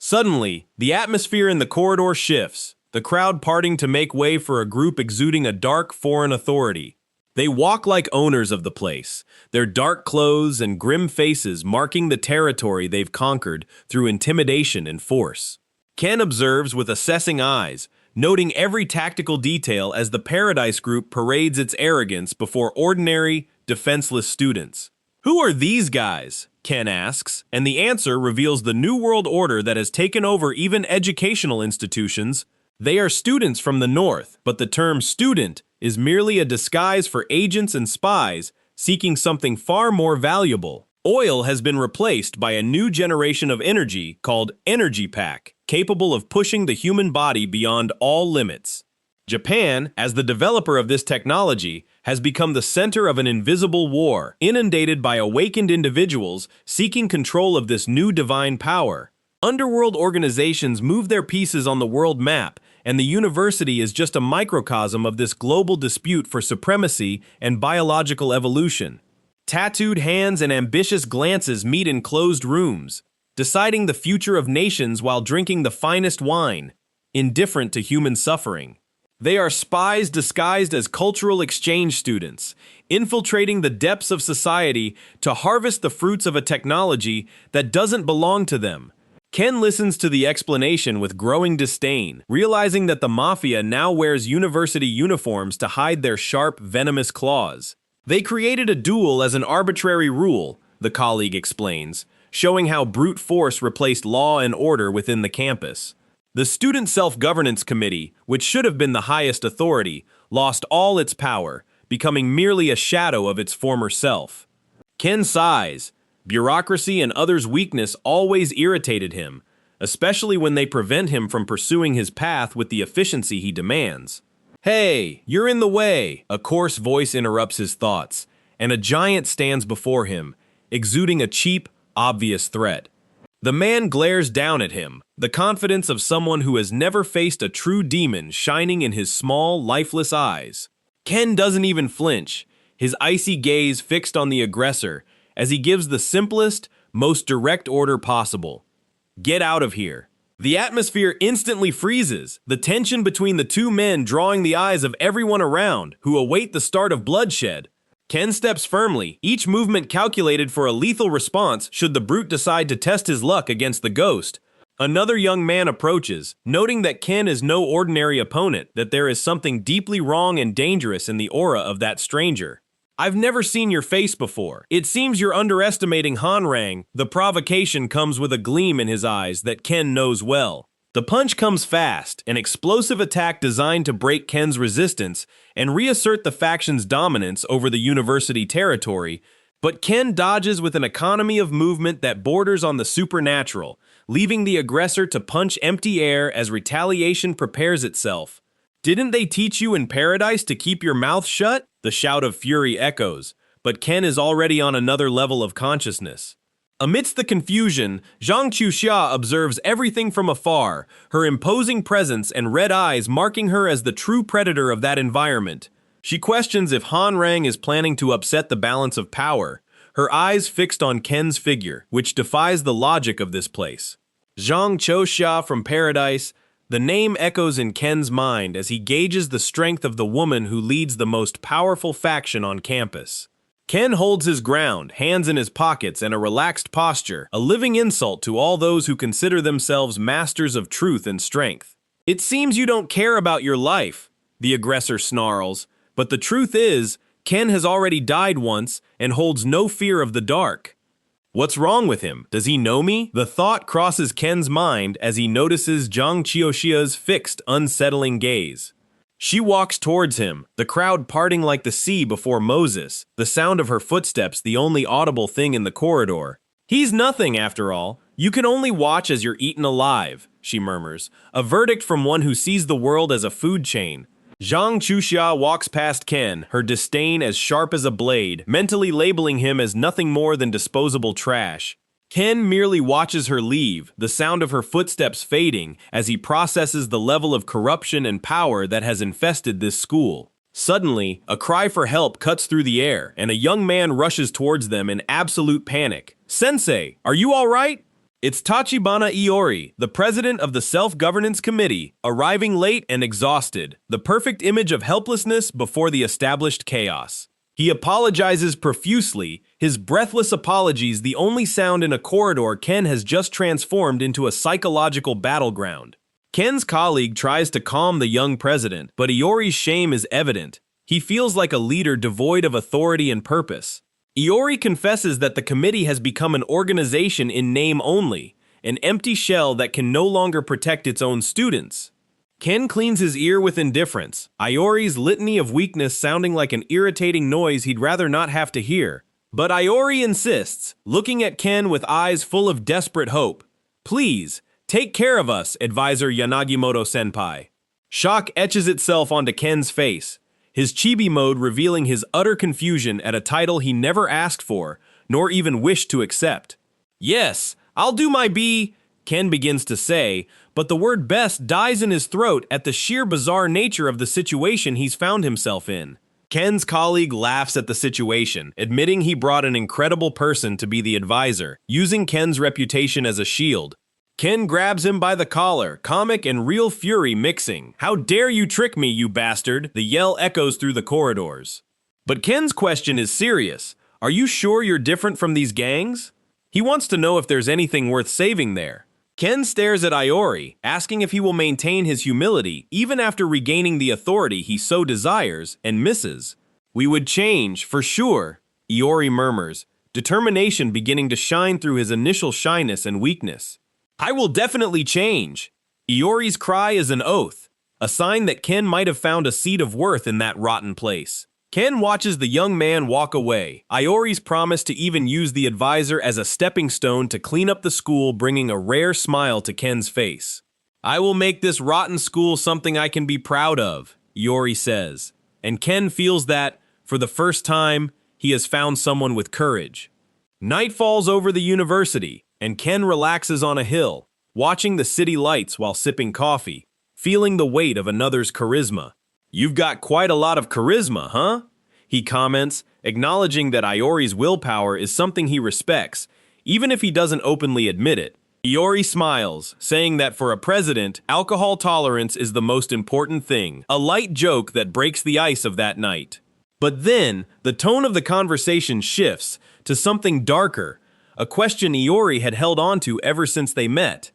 Suddenly, the atmosphere in the corridor shifts, the crowd parting to make way for a group exuding a dark foreign authority. They walk like owners of the place, their dark clothes and grim faces marking the territory they've conquered through intimidation and force. Ken observes with assessing eyes, noting every tactical detail as the Paradise Group parades its arrogance before ordinary, defenseless students. "Who are these guys?" Ken asks, and the answer reveals the new world order that has taken over even educational institutions. They are students from the North, but the term student is merely a disguise for agents and spies seeking something far more valuable. Oil has been replaced by a new generation of energy called Energy Pack, capable of pushing the human body beyond all limits. Japan, as the developer of this technology, has become the center of an invisible war, inundated by awakened individuals seeking control of this new divine power. Underworld organizations move their pieces on the world map, and the university is just a microcosm of this global dispute for supremacy and biological evolution. Tattooed hands and ambitious glances meet in closed rooms, deciding the future of nations while drinking the finest wine, indifferent to human suffering. They are spies disguised as cultural exchange students, infiltrating the depths of society to harvest the fruits of a technology that doesn't belong to them. Ken listens to the explanation with growing disdain, realizing that the mafia now wears university uniforms to hide their sharp, venomous claws. They created a duel as an arbitrary rule, the colleague explains, showing how brute force replaced law and order within the campus. The Student Self-Governance Committee, which should have been the highest authority, lost all its power, becoming merely a shadow of its former self. Ken sighs. Bureaucracy and others' weakness always irritated him, especially when they prevent him from pursuing his path with the efficiency he demands. "Hey, you're in the way," a coarse voice interrupts his thoughts, and a giant stands before him, exuding a cheap, obvious threat. The man glares down at him, the confidence of someone who has never faced a true demon shining in his small, lifeless eyes. Ken doesn't even flinch, his icy gaze fixed on the aggressor, as he gives the simplest, most direct order possible. "Get out of here." The atmosphere instantly freezes, the tension between the two men drawing the eyes of everyone around, who await the start of bloodshed. Ken steps firmly, each movement calculated for a lethal response should the brute decide to test his luck against the ghost. Another young man approaches, noting that Ken is no ordinary opponent, that there is something deeply wrong and dangerous in the aura of that stranger. "I've never seen your face before. It seems you're underestimating Hanrang." The provocation comes with a gleam in his eyes that Ken knows well. The punch comes fast, an explosive attack designed to break Ken's resistance and reassert the faction's dominance over the university territory, but Ken dodges with an economy of movement that borders on the supernatural, leaving the aggressor to punch empty air as retaliation prepares itself. "Didn't they teach you in Paradise to keep your mouth shut?" The shout of fury echoes, but Ken is already on another level of consciousness. Amidst the confusion, Zhang Chuxia observes everything from afar, her imposing presence and red eyes marking her as the true predator of that environment. She questions if Hanrang is planning to upset the balance of power, her eyes fixed on Ken's figure, which defies the logic of this place. Zhang Chuxia from Paradise, The name echoes in Ken's mind as he gauges the strength of the woman who leads the most powerful faction on campus. Ken holds his ground, hands in his pockets and a relaxed posture, a living insult to all those who consider themselves masters of truth and strength. "It seems you don't care about your life," the aggressor snarls, but the truth is, Ken has already died once and holds no fear of the dark. What's wrong with him? Does he know me? The thought crosses Ken's mind as he notices Zhang Qiuxia's fixed, unsettling gaze. She walks towards him, the crowd parting like the sea before Moses, the sound of her footsteps the only audible thing in the corridor. "He's nothing, after all. You can only watch as you're eaten alive," she murmurs, a verdict from one who sees the world as a food chain. Zhang Qiuxia walks past Ken, her disdain as sharp as a blade, mentally labeling him as nothing more than disposable trash. Ken merely watches her leave, the sound of her footsteps fading as he processes the level of corruption and power that has infested this school. Suddenly, a cry for help cuts through the air, and a young man rushes towards them in absolute panic. "Sensei, are you all right?" It's Tachibana Iori, the president of the Self-Governance Committee, arriving late and exhausted, the perfect image of helplessness before the established chaos. He apologizes profusely, his breathless apologies the only sound in a corridor Ken has just transformed into a psychological battleground. Ken's colleague tries to calm the young president, but Iori's shame is evident. He feels like a leader devoid of authority and purpose. Iori confesses that the committee has become an organization in name only, an empty shell that can no longer protect its own students. Ken cleans his ear with indifference, Iori's litany of weakness sounding like an irritating noise he'd rather not have to hear. But Iori insists, looking at Ken with eyes full of desperate hope. "Please, take care of us, Advisor Yanagimoto-senpai." Shock etches itself onto Ken's face, his chibi mode revealing his utter confusion at a title he never asked for, nor even wished to accept. "Yes, I'll do my Ken begins to say, but the word best dies in his throat at the sheer bizarre nature of the situation he's found himself in. Ken's colleague laughs at the situation, admitting he brought an incredible person to be the advisor, using Ken's reputation as a shield. Ken grabs him by the collar, comic and real fury mixing. "How dare you trick me, you bastard!" The yell echoes through the corridors. But Ken's question is serious. Are you sure you're different from these gangs? He wants to know if there's anything worth saving there. Ken stares at Iori, asking if he will maintain his humility even after regaining the authority he so desires, and misses. "We would change, for sure," Iori murmurs, determination beginning to shine through his initial shyness and weakness. "I will definitely change." Iori's cry is an oath, a sign that Ken might have found a seed of worth in that rotten place. Ken watches the young man walk away, Iori's promise to even use the advisor as a stepping stone to clean up the school, bringing a rare smile to Ken's face. "I will make this rotten school something I can be proud of," Iori says, and Ken feels that, for the first time, he has found someone with courage. Night falls over the university, and Ken relaxes on a hill, watching the city lights while sipping coffee, feeling the weight of another's charisma. "You've got quite a lot of charisma, huh?" he comments, acknowledging that Iori's willpower is something he respects, even if he doesn't openly admit it. Iori smiles, saying that for a president, alcohol tolerance is the most important thing, a light joke that breaks the ice of that night. But then, the tone of the conversation shifts to something darker, a question Iori had held onto ever since they met.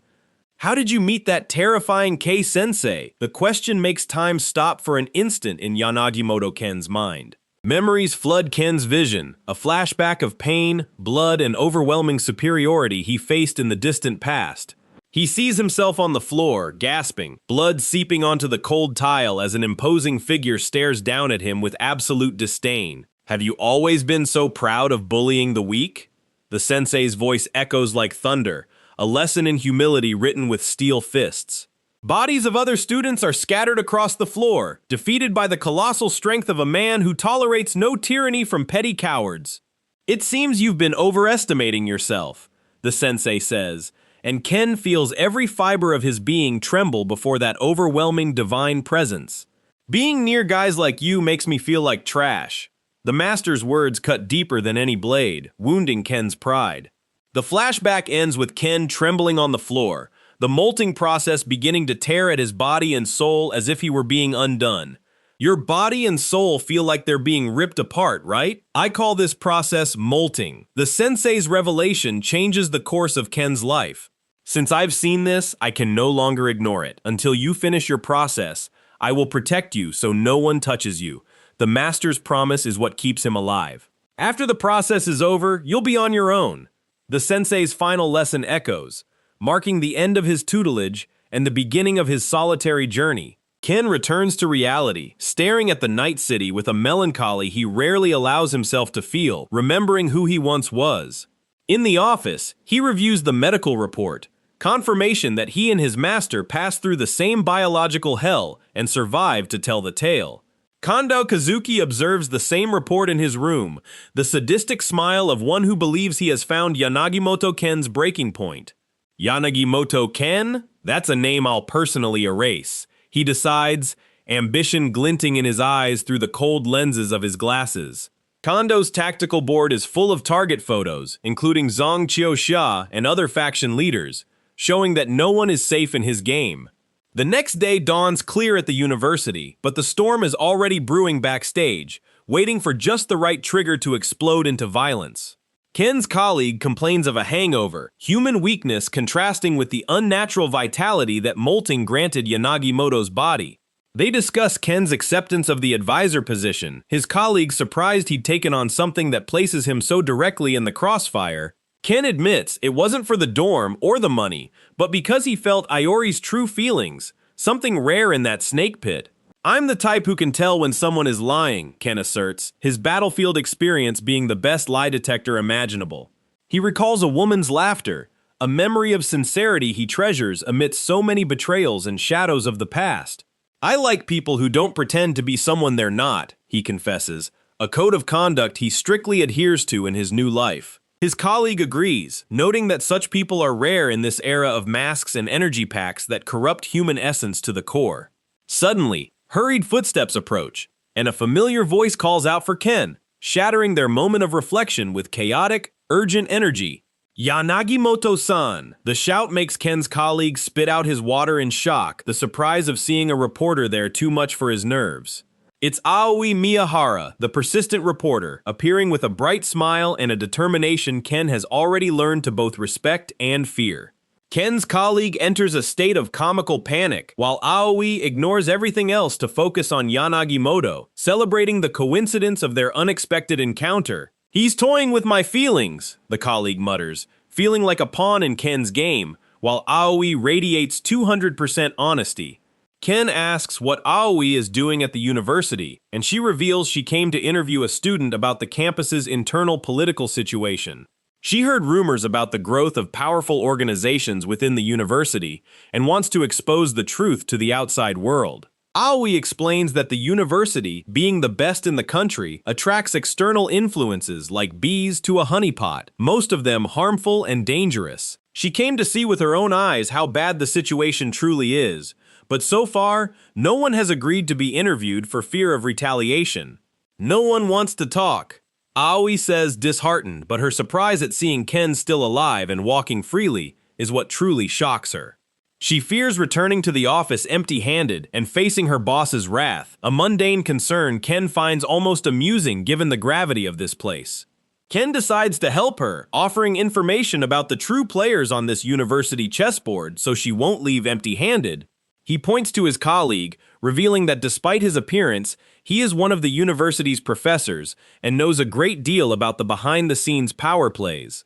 "How did you meet that terrifying K-sensei?" The question makes time stop for an instant in Yanagimoto Ken's mind. Memories flood Ken's vision, a flashback of pain, blood, and overwhelming superiority he faced in the distant past. He sees himself on the floor, gasping, blood seeping onto the cold tile as an imposing figure stares down at him with absolute disdain. "Have you always been so proud of bullying the weak?" The sensei's voice echoes like thunder, a lesson in humility written with steel fists. Bodies of other students are scattered across the floor, defeated by the colossal strength of a man who tolerates no tyranny from petty cowards. "It seems you've been overestimating yourself," the sensei says, and Ken feels every fiber of his being tremble before that overwhelming divine presence. "Being near guys like you makes me feel like trash." The master's words cut deeper than any blade, wounding Ken's pride. The flashback ends with Ken trembling on the floor, the molting process beginning to tear at his body and soul as if he were being undone. Your body and soul feel like they're being ripped apart, right? I call this process molting. The sensei's revelation changes the course of Ken's life. Since I've seen this, I can no longer ignore it. Until you finish your process, I will protect you so no one touches you. The master's promise is what keeps him alive. After the process is over, you'll be on your own. The sensei's final lesson echoes, marking the end of his tutelage and the beginning of his solitary journey. Ken returns to reality, staring at the night city with a melancholy he rarely allows himself to feel, remembering who he once was. In the office, he reviews the medical report, confirmation that he and his master passed through the same biological hell and survived to tell the tale. Kondo Kazuki observes the same report in his room, the sadistic smile of one who believes he has found Yanagimoto Ken's breaking point. Yanagimoto Ken? That's a name I'll personally erase. He decides, ambition glinting in his eyes through the cold lenses of his glasses. Kondo's tactical board is full of target photos, including Zhang Qiuxia and other faction leaders, showing that no one is safe in his game. The next day dawns clear at the university, but the storm is already brewing backstage, waiting for just the right trigger to explode into violence. Ken's colleague complains of a hangover, human weakness contrasting with the unnatural vitality that molting granted Yanagimoto's body. They discuss Ken's acceptance of the advisor position, his colleague surprised he'd taken on something that places him so directly in the crossfire. Ken admits it wasn't for the dorm or the money, but because he felt Iori's true feelings, something rare in that snake pit. I'm the type who can tell when someone is lying, Ken asserts, his battlefield experience being the best lie detector imaginable. He recalls a woman's laughter, a memory of sincerity he treasures amidst so many betrayals and shadows of the past. I like people who don't pretend to be someone they're not, he confesses, a code of conduct he strictly adheres to in his new life. His colleague agrees, noting that such people are rare in this era of masks and energy packs that corrupt human essence to the core. Suddenly, hurried footsteps approach, and a familiar voice calls out for Ken, shattering their moment of reflection with chaotic, urgent energy. Yanagimoto-san! The shout makes Ken's colleague spit out his water in shock, the surprise of seeing a reporter there too much for his nerves. It's Aoi Miyahara, the persistent reporter, appearing with a bright smile and a determination Ken has already learned to both respect and fear. Ken's colleague enters a state of comical panic, while Aoi ignores everything else to focus on Yanagimoto, celebrating the coincidence of their unexpected encounter. He's toying with my feelings, the colleague mutters, feeling like a pawn in Ken's game, while Aoi radiates 200% honesty. Ken asks what Aoi is doing at the university, and she reveals she came to interview a student about the campus's internal political situation. She heard rumors about the growth of powerful organizations within the university and wants to expose the truth to the outside world. Aoi explains that the university, being the best in the country, attracts external influences like bees to a honeypot, most of them harmful and dangerous. She came to see with her own eyes how bad the situation truly is, but so far, no one has agreed to be interviewed for fear of retaliation. No one wants to talk. Aoi says disheartened, but her surprise at seeing Ken still alive and walking freely is what truly shocks her. She fears returning to the office empty-handed and facing her boss's wrath, a mundane concern Ken finds almost amusing given the gravity of this place. Ken decides to help her, offering information about the true players on this university chessboard so she won't leave empty-handed. He points to his colleague, revealing that despite his appearance, he is one of the university's professors and knows a great deal about the behind-the-scenes power plays.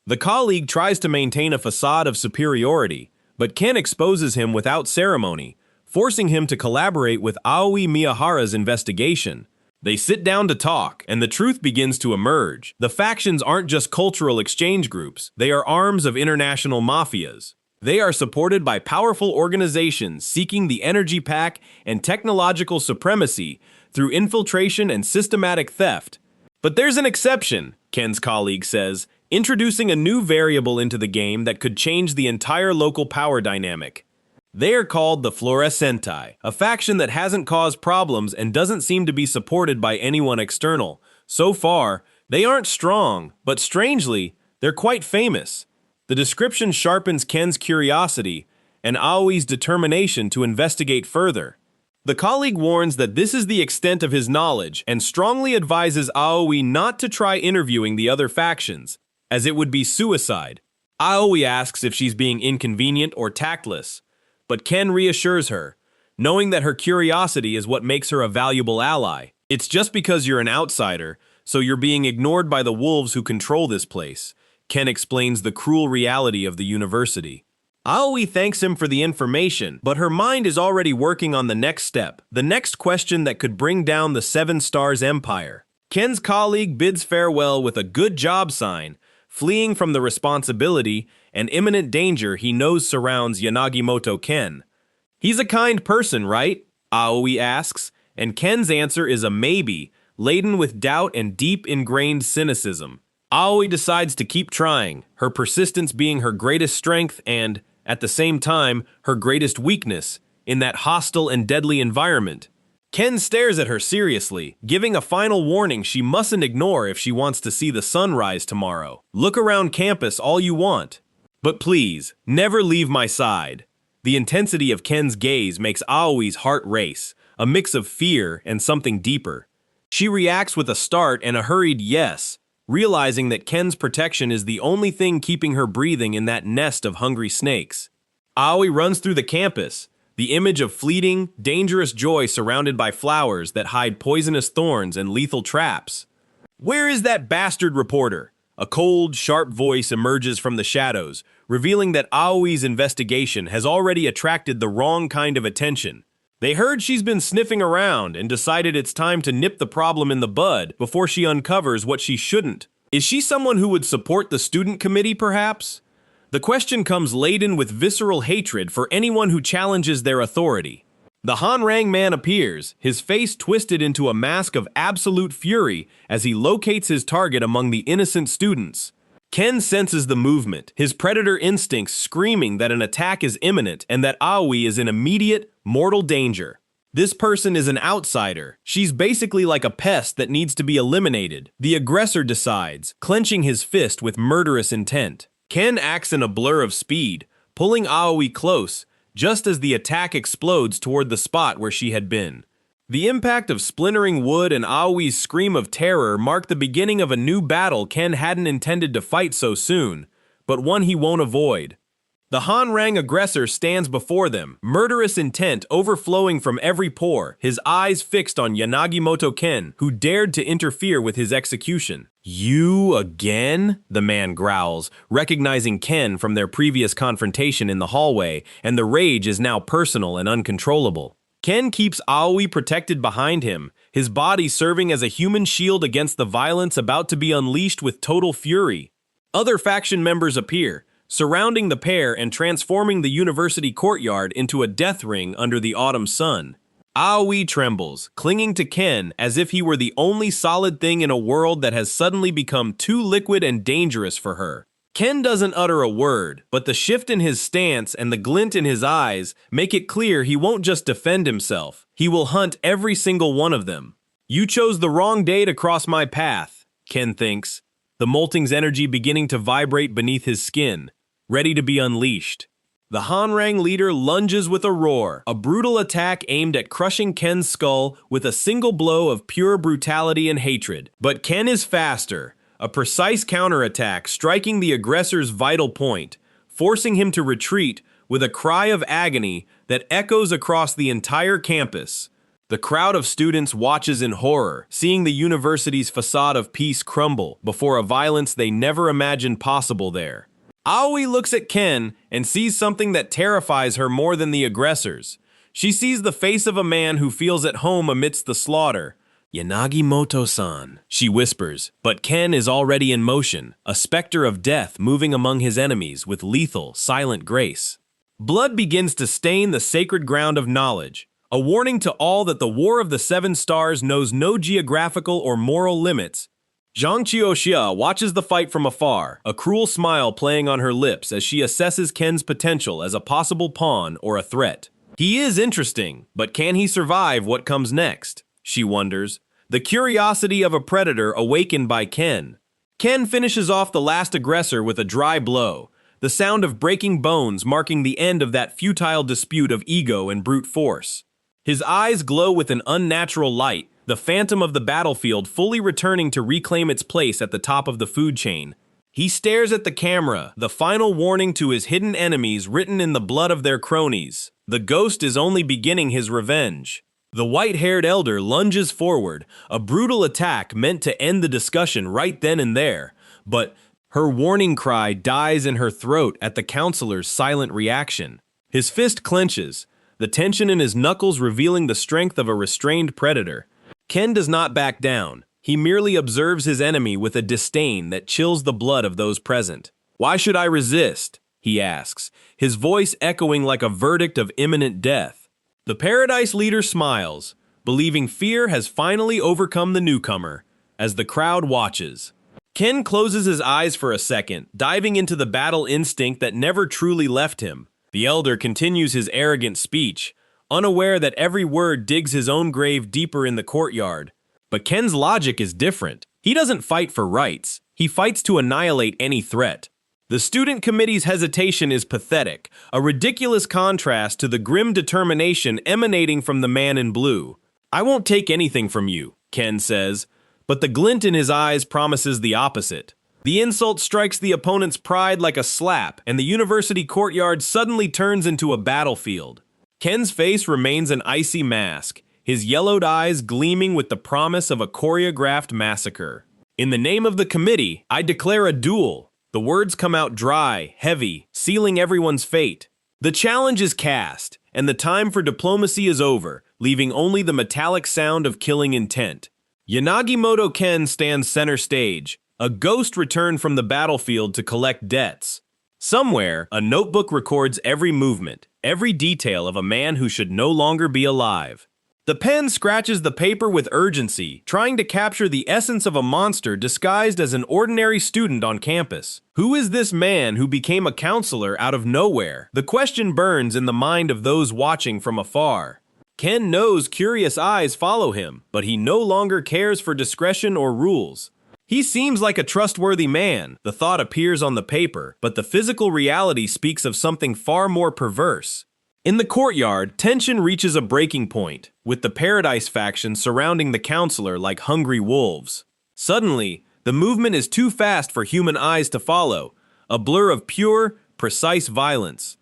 The colleague tries to maintain a facade of superiority, but Ken exposes him without ceremony, forcing him to collaborate with Aoi Miyahara's investigation. They sit down to talk, and the truth begins to emerge. The factions aren't just cultural exchange groups, they are arms of international mafias. They are supported by powerful organizations seeking the energy pack and technological supremacy through infiltration and systematic theft. But there's an exception, Ken's colleague says, introducing a new variable into the game that could change the entire local power dynamic. They are called the Fluorescentai, a faction that hasn't caused problems and doesn't seem to be supported by anyone external. So far, they aren't strong, but strangely, they're quite famous. The description sharpens Ken's curiosity, and Aoi's determination to investigate further. The colleague warns that this is the extent of his knowledge and strongly advises Aoi not to try interviewing the other factions, as it would be suicide. Aoi asks if she's being inconvenient or tactless, but Ken reassures her, knowing that her curiosity is what makes her a valuable ally. It's just because you're an outsider, so you're being ignored by the wolves who control this place. Ken explains the cruel reality of the university. Aoi thanks him for the information, but her mind is already working on the next step, the next question that could bring down the Seven Stars Empire. Ken's colleague bids farewell with a good job sign, fleeing from the responsibility and imminent danger he knows surrounds Yanagimoto Ken. He's a kind person, right? Aoi asks, and Ken's answer is a maybe, laden with doubt and deep ingrained cynicism. Aoi decides to keep trying, her persistence being her greatest strength and, at the same time, her greatest weakness in that hostile and deadly environment. Ken stares at her seriously, giving a final warning she mustn't ignore if she wants to see the sun rise tomorrow. Look around campus all you want, but please, never leave my side. The intensity of Ken's gaze makes Aoi's heart race, a mix of fear and something deeper. She reacts with a start and a hurried yes, realizing that Ken's protection is the only thing keeping her breathing in that nest of hungry snakes. Aoi runs through the campus, the image of fleeting, dangerous joy surrounded by flowers that hide poisonous thorns and lethal traps. Where is that bastard reporter? A cold, sharp voice emerges from the shadows, revealing that Aoi's investigation has already attracted the wrong kind of attention. They heard she's been sniffing around and decided it's time to nip the problem in the bud before she uncovers what she shouldn't. Is she someone who would support the student committee, perhaps? The question comes laden with visceral hatred for anyone who challenges their authority. The Hanrang man appears, his face twisted into a mask of absolute fury as he locates his target among the innocent students. Ken senses the movement, his predator instincts screaming that an attack is imminent and that Aoi is in immediate, mortal danger. This person is an outsider. She's basically like a pest that needs to be eliminated. The aggressor decides, clenching his fist with murderous intent. Ken acts in a blur of speed, pulling Aoi close, just as the attack explodes toward the spot where she had been. The impact of splintering wood and Aoi's scream of terror marked the beginning of a new battle Ken hadn't intended to fight so soon, but one he won't avoid. The Hanrang aggressor stands before them, murderous intent overflowing from every pore, his eyes fixed on Yanagimoto Ken, who dared to interfere with his execution. "You again?" the man growls, recognizing Ken from their previous confrontation in the hallway, and the rage is now personal and uncontrollable. Ken keeps Aoi protected behind him, his body serving as a human shield against the violence about to be unleashed with total fury. Other faction members appear, surrounding the pair and transforming the university courtyard into a death ring under the autumn sun. Aoi trembles, clinging to Ken as if he were the only solid thing in a world that has suddenly become too liquid and dangerous for her. Ken doesn't utter a word, but the shift in his stance and the glint in his eyes make it clear he won't just defend himself, he will hunt every single one of them. "You chose the wrong day to cross my path," Ken thinks, the molting's energy beginning to vibrate beneath his skin, ready to be unleashed. The Hanrang leader lunges with a roar, a brutal attack aimed at crushing Ken's skull with a single blow of pure brutality and hatred. But Ken is faster, a precise counterattack striking the aggressor's vital point, forcing him to retreat with a cry of agony that echoes across the entire campus. The crowd of students watches in horror, seeing the university's facade of peace crumble before a violence they never imagined possible there. Aoi looks at Ken and sees something that terrifies her more than the aggressors. She sees the face of a man who feels at home amidst the slaughter. "Yanagimoto-san," she whispers, but Ken is already in motion, a specter of death moving among his enemies with lethal, silent grace. Blood begins to stain the sacred ground of knowledge, a warning to all that the War of the Seven Stars knows no geographical or moral limits. Zhang Qiuxia watches the fight from afar, a cruel smile playing on her lips as she assesses Ken's potential as a possible pawn or a threat. He is interesting, but can he survive what comes next? She wonders, the curiosity of a predator awakened by Ken. Ken finishes off the last aggressor with a dry blow, the sound of breaking bones marking the end of that futile dispute of ego and brute force. His eyes glow with an unnatural light, the phantom of the battlefield fully returning to reclaim its place at the top of the food chain. He stares at the camera, the final warning to his hidden enemies written in the blood of their cronies. The ghost is only beginning his revenge. The white-haired elder lunges forward, a brutal attack meant to end the discussion right then and there, but her warning cry dies in her throat at the counselor's silent reaction. His fist clenches, the tension in his knuckles revealing the strength of a restrained predator. Ken does not back down. He merely observes his enemy with a disdain that chills the blood of those present. "Why should I resist?" he asks, his voice echoing like a verdict of imminent death. The Paradise leader smiles, believing fear has finally overcome the newcomer, as the crowd watches. Ken closes his eyes for a second, diving into the battle instinct that never truly left him. The elder continues his arrogant speech, unaware that every word digs his own grave deeper in the courtyard. But Ken's logic is different. He doesn't fight for rights. He fights to annihilate any threat. The student committee's hesitation is pathetic, a ridiculous contrast to the grim determination emanating from the man in blue. "I won't take anything from you," Ken says, but the glint in his eyes promises the opposite. The insult strikes the opponent's pride like a slap, and the university courtyard suddenly turns into a battlefield. Ken's face remains an icy mask, his yellowed eyes gleaming with the promise of a choreographed massacre. "In the name of the committee, I declare a duel." The words come out dry, heavy, sealing everyone's fate. The challenge is cast, and the time for diplomacy is over, leaving only the metallic sound of killing intent. Yanagimoto Ken stands center stage, a ghost returned from the battlefield to collect debts. Somewhere, a notebook records every movement, every detail of a man who should no longer be alive. The pen scratches the paper with urgency, trying to capture the essence of a monster disguised as an ordinary student on campus. Who is this man who became a counselor out of nowhere? The question burns in the mind of those watching from afar. Ken knows curious eyes follow him, but he no longer cares for discretion or rules. He seems like a trustworthy man, the thought appears on the paper, but the physical reality speaks of something far more perverse. In the courtyard, tension reaches a breaking point, with the Paradise faction surrounding the counselor like hungry wolves. Suddenly, the movement is too fast for human eyes to follow, a blur of pure, precise violence.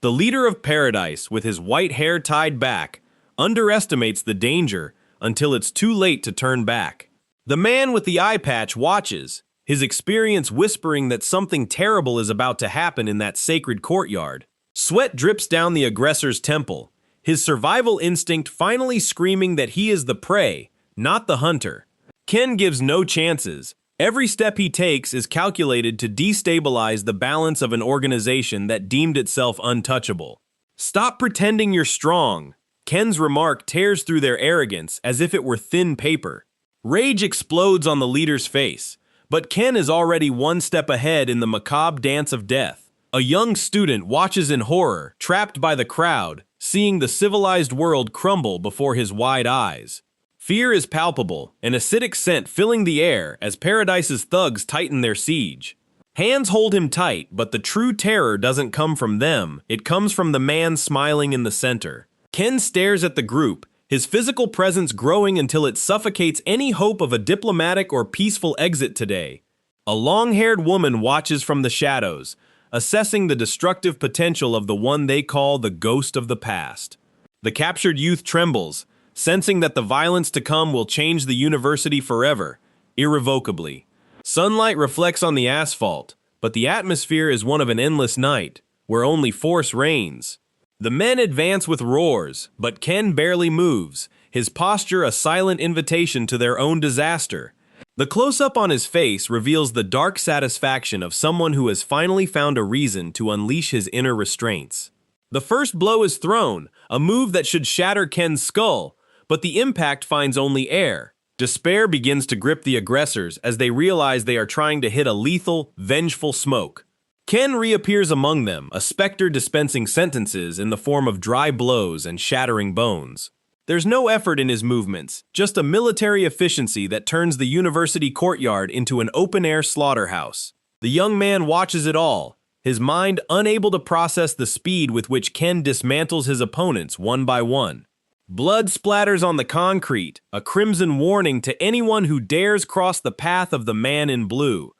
The leader of Paradise, with his white hair tied back, underestimates the danger until it's too late to turn back. The man with the eye patch watches, his experience whispering that something terrible is about to happen in that sacred courtyard. Sweat drips down the aggressor's temple, his survival instinct finally screaming that he is the prey, not the hunter. Ken gives no chances. Every step he takes is calculated to destabilize the balance of an organization that deemed itself untouchable. "Stop pretending you're strong." Ken's remark tears through their arrogance as if it were thin paper. Rage explodes on the leader's face, but Ken is already one step ahead in the macabre dance of death. A young student watches in horror, trapped by the crowd, seeing the civilized world crumble before his wide eyes. Fear is palpable, an acidic scent filling the air as Paradise's thugs tighten their siege. Hands hold him tight, but the true terror doesn't come from them, it comes from the man smiling in the center. Ken stares at the group, his physical presence growing until it suffocates any hope of a diplomatic or peaceful exit today. A long-haired woman watches from the shadows, assessing the destructive potential of the one they call the ghost of the past. The captured youth trembles, sensing that the violence to come will change the university forever, irrevocably. Sunlight reflects on the asphalt, but the atmosphere is one of an endless night, where only force reigns. The men advance with roars, but Ken barely moves, his posture a silent invitation to their own disaster. The close-up on his face reveals the dark satisfaction of someone who has finally found a reason to unleash his inner restraints. The first blow is thrown, a move that should shatter Ken's skull, but the impact finds only air. Despair begins to grip the aggressors as they realize they are trying to hit a lethal, vengeful smoke. Ken reappears among them, a specter dispensing sentences in the form of dry blows and shattering bones. There's no effort in his movements, just a military efficiency that turns the university courtyard into an open-air slaughterhouse. The young man watches it all, his mind unable to process the speed with which Ken dismantles his opponents one by one. Blood splatters on the concrete, a crimson warning to anyone who dares cross the path of the man in blue.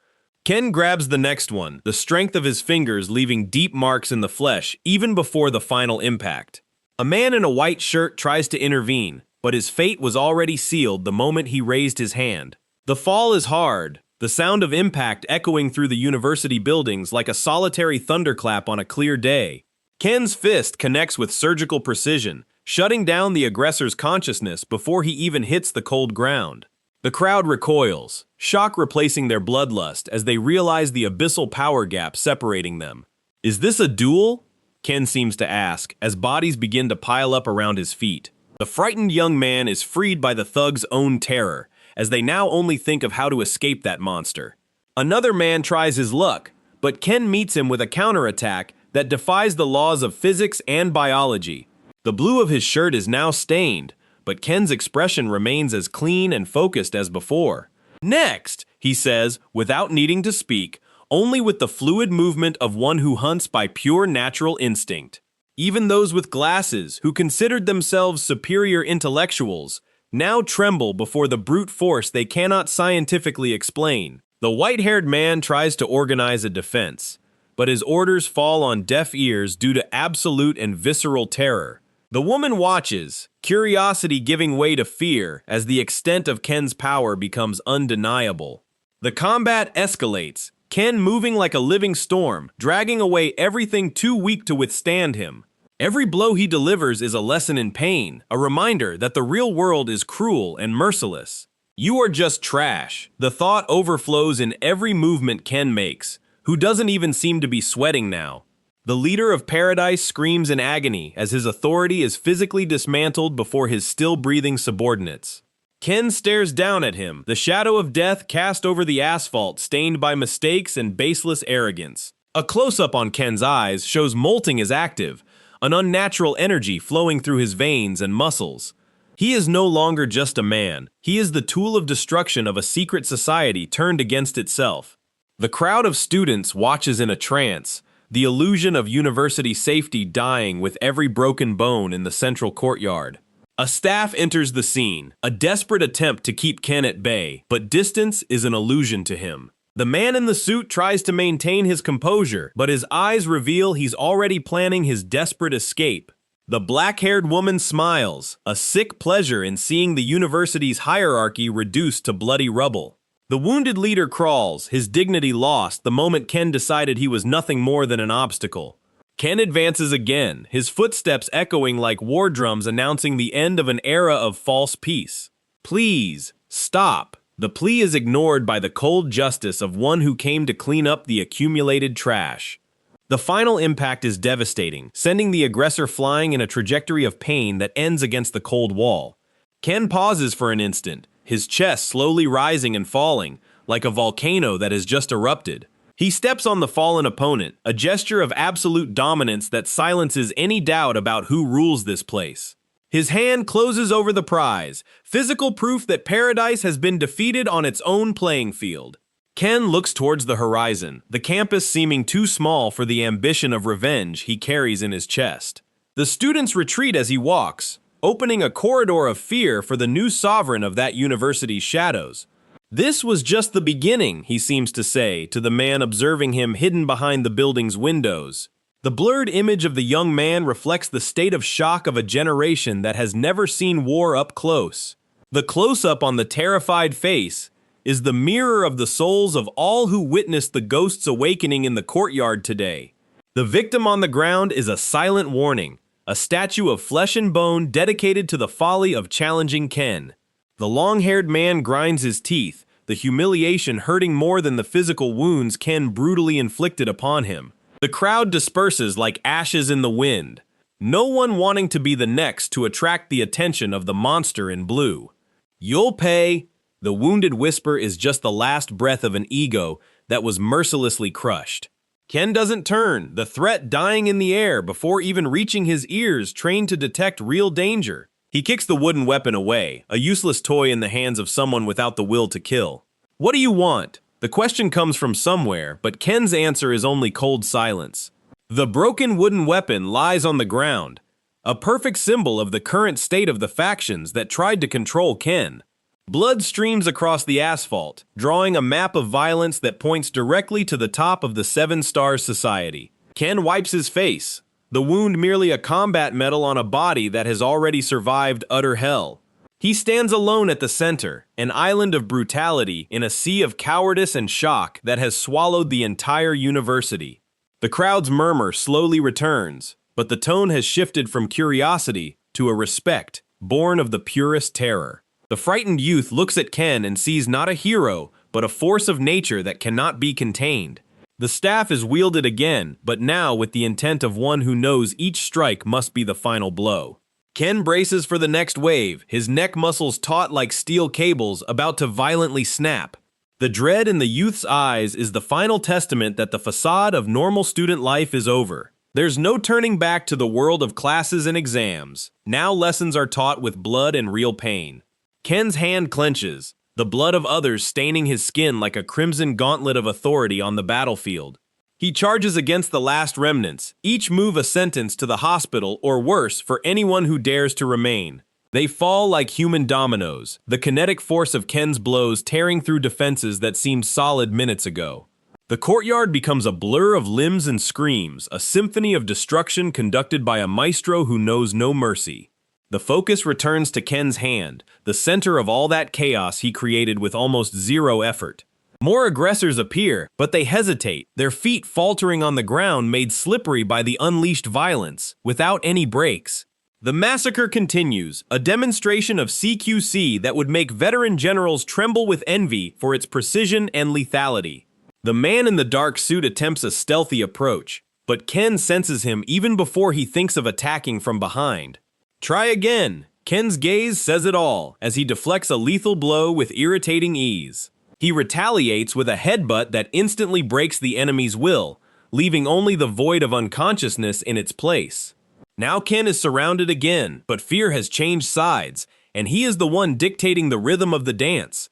Ken grabs the next one, the strength of his fingers leaving deep marks in the flesh even before the final impact. A man in a white shirt tries to intervene, but his fate was already sealed the moment he raised his hand. The fall is hard, the sound of impact echoing through the university buildings like a solitary thunderclap on a clear day. Ken's fist connects with surgical precision, shutting down the aggressor's consciousness before he even hits the cold ground. The crowd recoils, shock replacing their bloodlust as they realize the abyssal power gap separating them. Is this a duel? Ken seems to ask, as bodies begin to pile up around his feet. The frightened young man is freed by the thug's own terror, as they now only think of how to escape that monster. Another man tries his luck, but Ken meets him with a counterattack that defies the laws of physics and biology. The blue of his shirt is now stained, but Ken's expression remains as clean and focused as before. Next, he says, without needing to speak, only with the fluid movement of one who hunts by pure natural instinct. Even those with glasses, who considered themselves superior intellectuals, now tremble before the brute force they cannot scientifically explain. The white-haired man tries to organize a defense, but his orders fall on deaf ears due to absolute and visceral terror. The woman watches, curiosity giving way to fear as the extent of Ken's power becomes undeniable. The combat escalates, Ken moving like a living storm, dragging away everything too weak to withstand him. Every blow he delivers is a lesson in pain, a reminder that the real world is cruel and merciless. You are just trash. The thought overflows in every movement Ken makes, who doesn't even seem to be sweating now. The leader of Paradise screams in agony as his authority is physically dismantled before his still-breathing subordinates. Ken stares down at him, the shadow of death cast over the asphalt stained by mistakes and baseless arrogance. A close-up on Ken's eyes shows molting is active, an unnatural energy flowing through his veins and muscles. He is no longer just a man, he is the tool of destruction of a secret society turned against itself. The crowd of students watches in a trance, the illusion of university safety dying with every broken bone in the central courtyard. A staff enters the scene, a desperate attempt to keep Ken at bay, but distance is an illusion to him. The man in the suit tries to maintain his composure, but his eyes reveal he's already planning his desperate escape. The black-haired woman smiles, a sick pleasure in seeing the university's hierarchy reduced to bloody rubble. The wounded leader crawls, his dignity lost the moment Ken decided he was nothing more than an obstacle. Ken advances again, his footsteps echoing like war drums announcing the end of an era of false peace. Please, stop. The plea is ignored by the cold justice of one who came to clean up the accumulated trash. The final impact is devastating, sending the aggressor flying in a trajectory of pain that ends against the cold wall. Ken pauses for an instant, his chest slowly rising and falling, like a volcano that has just erupted. He steps on the fallen opponent, a gesture of absolute dominance that silences any doubt about who rules this place. His hand closes over the prize, physical proof that Paradise has been defeated on its own playing field. Ken looks towards the horizon, the campus seeming too small for the ambition of revenge he carries in his chest. The students retreat as he walks, opening a corridor of fear for the new sovereign of that university's shadows. This was just the beginning, he seems to say to the man observing him hidden behind the building's windows. The blurred image of the young man reflects the state of shock of a generation that has never seen war up close. The close-up on the terrified face is the mirror of the souls of all who witnessed the ghost's awakening in the courtyard today. The victim on the ground is a silent warning, a statue of flesh and bone dedicated to the folly of challenging Ken. The long-haired man grinds his teeth, the humiliation hurting more than the physical wounds Ken brutally inflicted upon him. The crowd disperses like ashes in the wind, no one wanting to be the next to attract the attention of the monster in blue. You'll pay. The wounded whisper is just the last breath of an ego that was mercilessly crushed. Ken doesn't turn, the threat dying in the air before even reaching his ears trained to detect real danger. He kicks the wooden weapon away, a useless toy in the hands of someone without the will to kill. What do you want? The question comes from somewhere, but Ken's answer is only cold silence. The broken wooden weapon lies on the ground, a perfect symbol of the current state of the factions that tried to control Ken. Blood streams across the asphalt, drawing a map of violence that points directly to the top of the Seven Stars Society. Ken wipes his face, the wound merely a combat medal on a body that has already survived utter hell. He stands alone at the center, an island of brutality in a sea of cowardice and shock that has swallowed the entire university. The crowd's murmur slowly returns, but the tone has shifted from curiosity to a respect, born of the purest terror. The frightened youth looks at Ken and sees not a hero, but a force of nature that cannot be contained. The staff is wielded again, but now with the intent of one who knows each strike must be the final blow. Ken braces for the next wave, his neck muscles taut like steel cables about to violently snap. The dread in the youth's eyes is the final testament that the facade of normal student life is over. There's no turning back to the world of classes and exams. Now lessons are taught with blood and real pain. Ken's hand clenches, the blood of others staining his skin like a crimson gauntlet of authority on the battlefield. He charges against the last remnants, each move a sentence to the hospital or worse for anyone who dares to remain. They fall like human dominoes, the kinetic force of Ken's blows tearing through defenses that seemed solid minutes ago. The courtyard becomes a blur of limbs and screams, a symphony of destruction conducted by a maestro who knows no mercy. The focus returns to Ken's hand, the center of all that chaos he created with almost zero effort. More aggressors appear, but they hesitate, their feet faltering on the ground made slippery by the unleashed violence, without any breaks. The massacre continues, a demonstration of CQC that would make veteran generals tremble with envy for its precision and lethality. The man in the dark suit attempts a stealthy approach, but Ken senses him even before he thinks of attacking from behind. Try again. Ken's gaze says it all as he deflects a lethal blow with irritating ease. He retaliates with a headbutt that instantly breaks the enemy's will, leaving only the void of unconsciousness in its place. Now Ken is surrounded again, but fear has changed sides, and he is the one dictating the rhythm of the dance.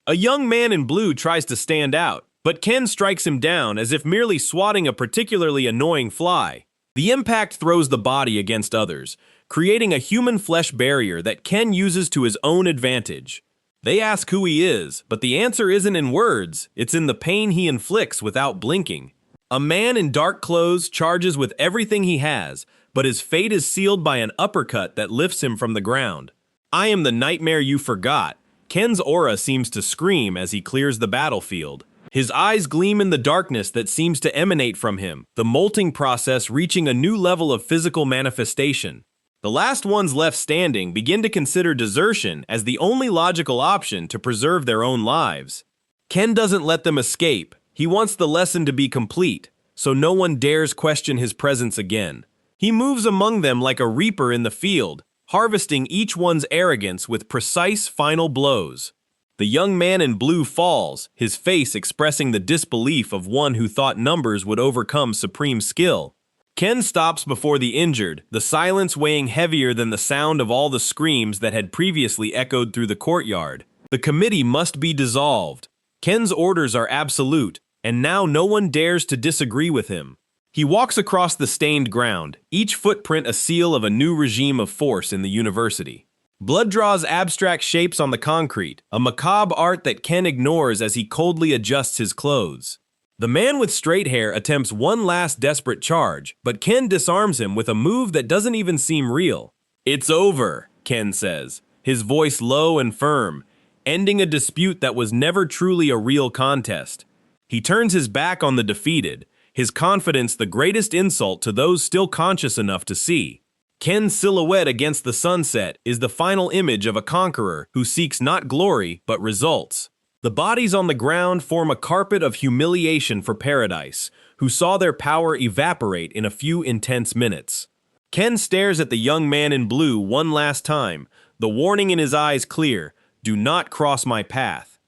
A young man in blue tries to stand out, but Ken strikes him down as if merely swatting a particularly annoying fly. The impact throws the body against others, creating a human flesh barrier that Ken uses to his own advantage. They ask who he is, but the answer isn't in words, it's in the pain he inflicts without blinking. A man in dark clothes charges with everything he has, but his fate is sealed by an uppercut that lifts him from the ground. I am the nightmare you forgot. Ken's aura seems to scream as he clears the battlefield. His eyes gleam in the darkness that seems to emanate from him, the molting process reaching a new level of physical manifestation. The last ones left standing begin to consider desertion as the only logical option to preserve their own lives. Ken doesn't let them escape. He wants the lesson to be complete, so no one dares question his presence again. He moves among them like a reaper in the field, harvesting each one's arrogance with precise final blows. The young man in blue falls, his face expressing the disbelief of one who thought numbers would overcome supreme skill. Ken stops before the injured, the silence weighing heavier than the sound of all the screams that had previously echoed through the courtyard. The committee must be dissolved. Ken's orders are absolute, and now no one dares to disagree with him. He walks across the stained ground, each footprint a seal of a new regime of force in the university. Blood draws abstract shapes on the concrete, a macabre art that Ken ignores as he coldly adjusts his clothes. The man with straight hair attempts one last desperate charge, but Ken disarms him with a move that doesn't even seem real. "It's over," Ken says, his voice low and firm, ending a dispute that was never truly a real contest. He turns his back on the defeated, his confidence the greatest insult to those still conscious enough to see. Ken's silhouette against the sunset is the final image of a conqueror who seeks not glory but results. The bodies on the ground form a carpet of humiliation for Paradise, who saw their power evaporate in a few intense minutes. Ken stares at the young man in blue one last time, the warning in his eyes clear, "Do not cross my path."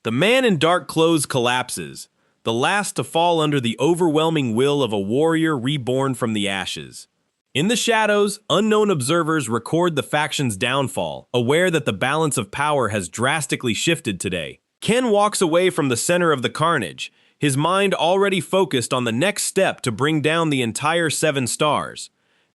The man in dark clothes collapses, the last to fall under the overwhelming will of a warrior reborn from the ashes. In the shadows, unknown observers record the faction's downfall, aware that the balance of power has drastically shifted today. Ken walks away from the center of the carnage, his mind already focused on the next step to bring down the entire 7 stars.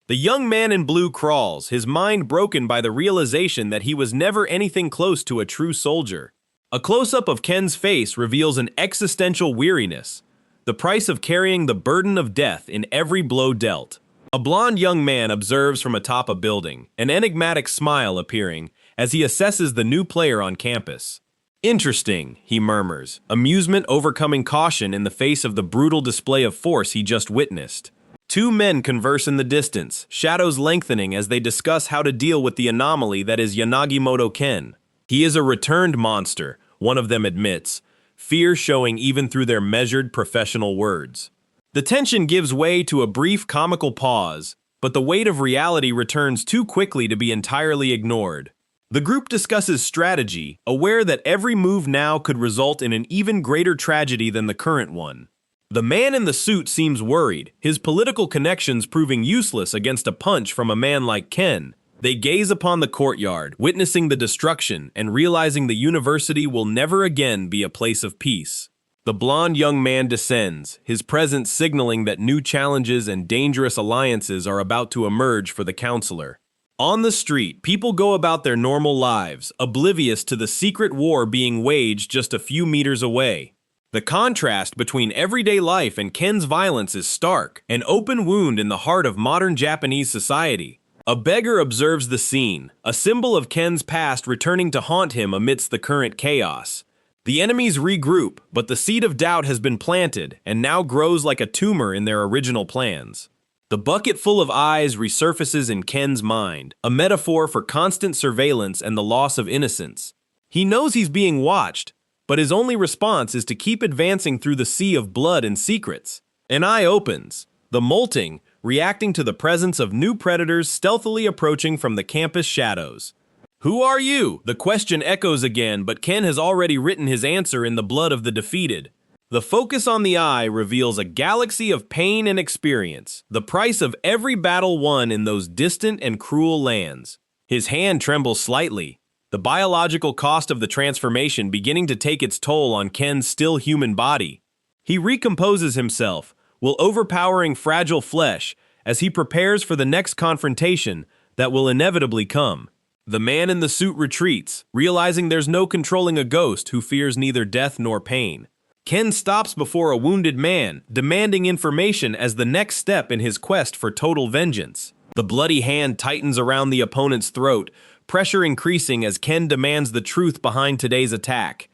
The young man in blue crawls, his mind broken by the realization that he was never anything close to a true soldier. A close-up of Ken's face reveals an existential weariness, the price of carrying the burden of death in every blow dealt. A blond young man observes from atop a building, an enigmatic smile appearing as he assesses the new player on campus. Interesting, he murmurs, amusement overcoming caution in the face of the brutal display of force he just witnessed. 2 men converse in the distance, shadows lengthening as they discuss how to deal with the anomaly that is Yanagimoto Ken. He is a returned monster, one of them admits, fear showing even through their measured professional words. The tension gives way to a brief comical pause, but the weight of reality returns too quickly to be entirely ignored. The group discusses strategy, aware that every move now could result in an even greater tragedy than the current one. The man in the suit seems worried, his political connections proving useless against a punch from a man like Ken. They gaze upon the courtyard, witnessing the destruction and realizing the university will never again be a place of peace. The blond young man descends, his presence signaling that new challenges and dangerous alliances are about to emerge for the counselor. On the street, people go about their normal lives, oblivious to the secret war being waged just a few meters away. The contrast between everyday life and Ken's violence is stark, an open wound in the heart of modern Japanese society. A beggar observes the scene, a symbol of Ken's past returning to haunt him amidst the current chaos. The enemies regroup, but the seed of doubt has been planted and now grows like a tumor in their original plans. The bucket full of eyes resurfaces in Ken's mind, a metaphor for constant surveillance and the loss of innocence. He knows he's being watched, but his only response is to keep advancing through the sea of blood and secrets. An eye opens, the molting, reacting to the presence of new predators stealthily approaching from the campus shadows. "Who are you?" The question echoes again, but Ken has already written his answer in the blood of the defeated. The focus on the eye reveals a galaxy of pain and experience, the price of every battle won in those distant and cruel lands. His hand trembles slightly, the biological cost of the transformation beginning to take its toll on Ken's still human body. He recomposes himself, will overpowering fragile flesh as he prepares for the next confrontation that will inevitably come. The man in the suit retreats, realizing there's no controlling a ghost who fears neither death nor pain. Ken stops before a wounded man, demanding information as the next step in his quest for total vengeance. The bloody hand tightens around the opponent's throat, pressure increasing as Ken demands the truth behind today's attack.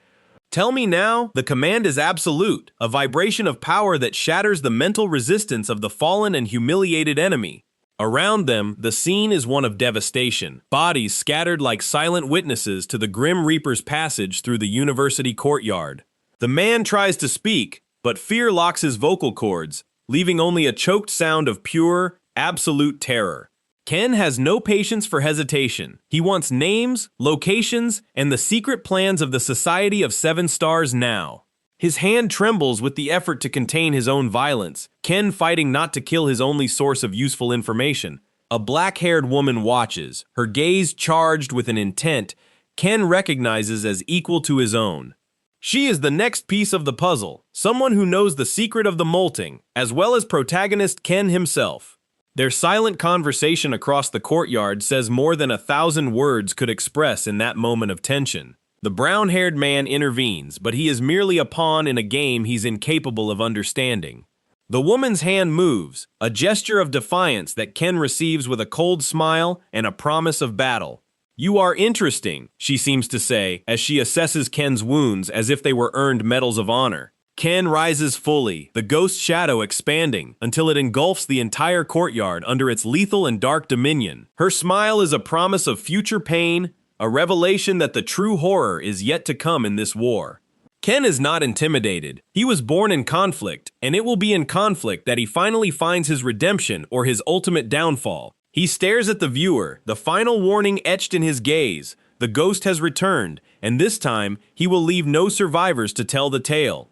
"Tell me now." The command is absolute, a vibration of power that shatters the mental resistance of the fallen and humiliated enemy. Around them, the scene is one of devastation, bodies scattered like silent witnesses to the Grim Reaper's passage through the university courtyard. The man tries to speak, but fear locks his vocal cords, leaving only a choked sound of pure, absolute terror. Ken has no patience for hesitation. He wants names, locations, and the secret plans of the Society of 7 Stars now. His hand trembles with the effort to contain his own violence, Ken fighting not to kill his only source of useful information. A black-haired woman watches, her gaze charged with an intent Ken recognizes as equal to his own. She is the next piece of the puzzle, someone who knows the secret of the molting, as well as protagonist Ken himself. Their silent conversation across the courtyard says more than 1,000 words could express in that moment of tension. The brown-haired man intervenes, but he is merely a pawn in a game he's incapable of understanding. The woman's hand moves, a gesture of defiance that Ken receives with a cold smile and a promise of battle. "You are interesting," she seems to say, as she assesses Ken's wounds as if they were earned medals of honor. Ken rises fully, the ghost shadow expanding until it engulfs the entire courtyard under its lethal and dark dominion. Her smile is a promise of future pain, a revelation that the true horror is yet to come in this war. Ken is not intimidated. He was born in conflict, and it will be in conflict that he finally finds his redemption or his ultimate downfall. He stares at the viewer, the final warning etched in his gaze. The ghost has returned, and this time, he will leave no survivors to tell the tale.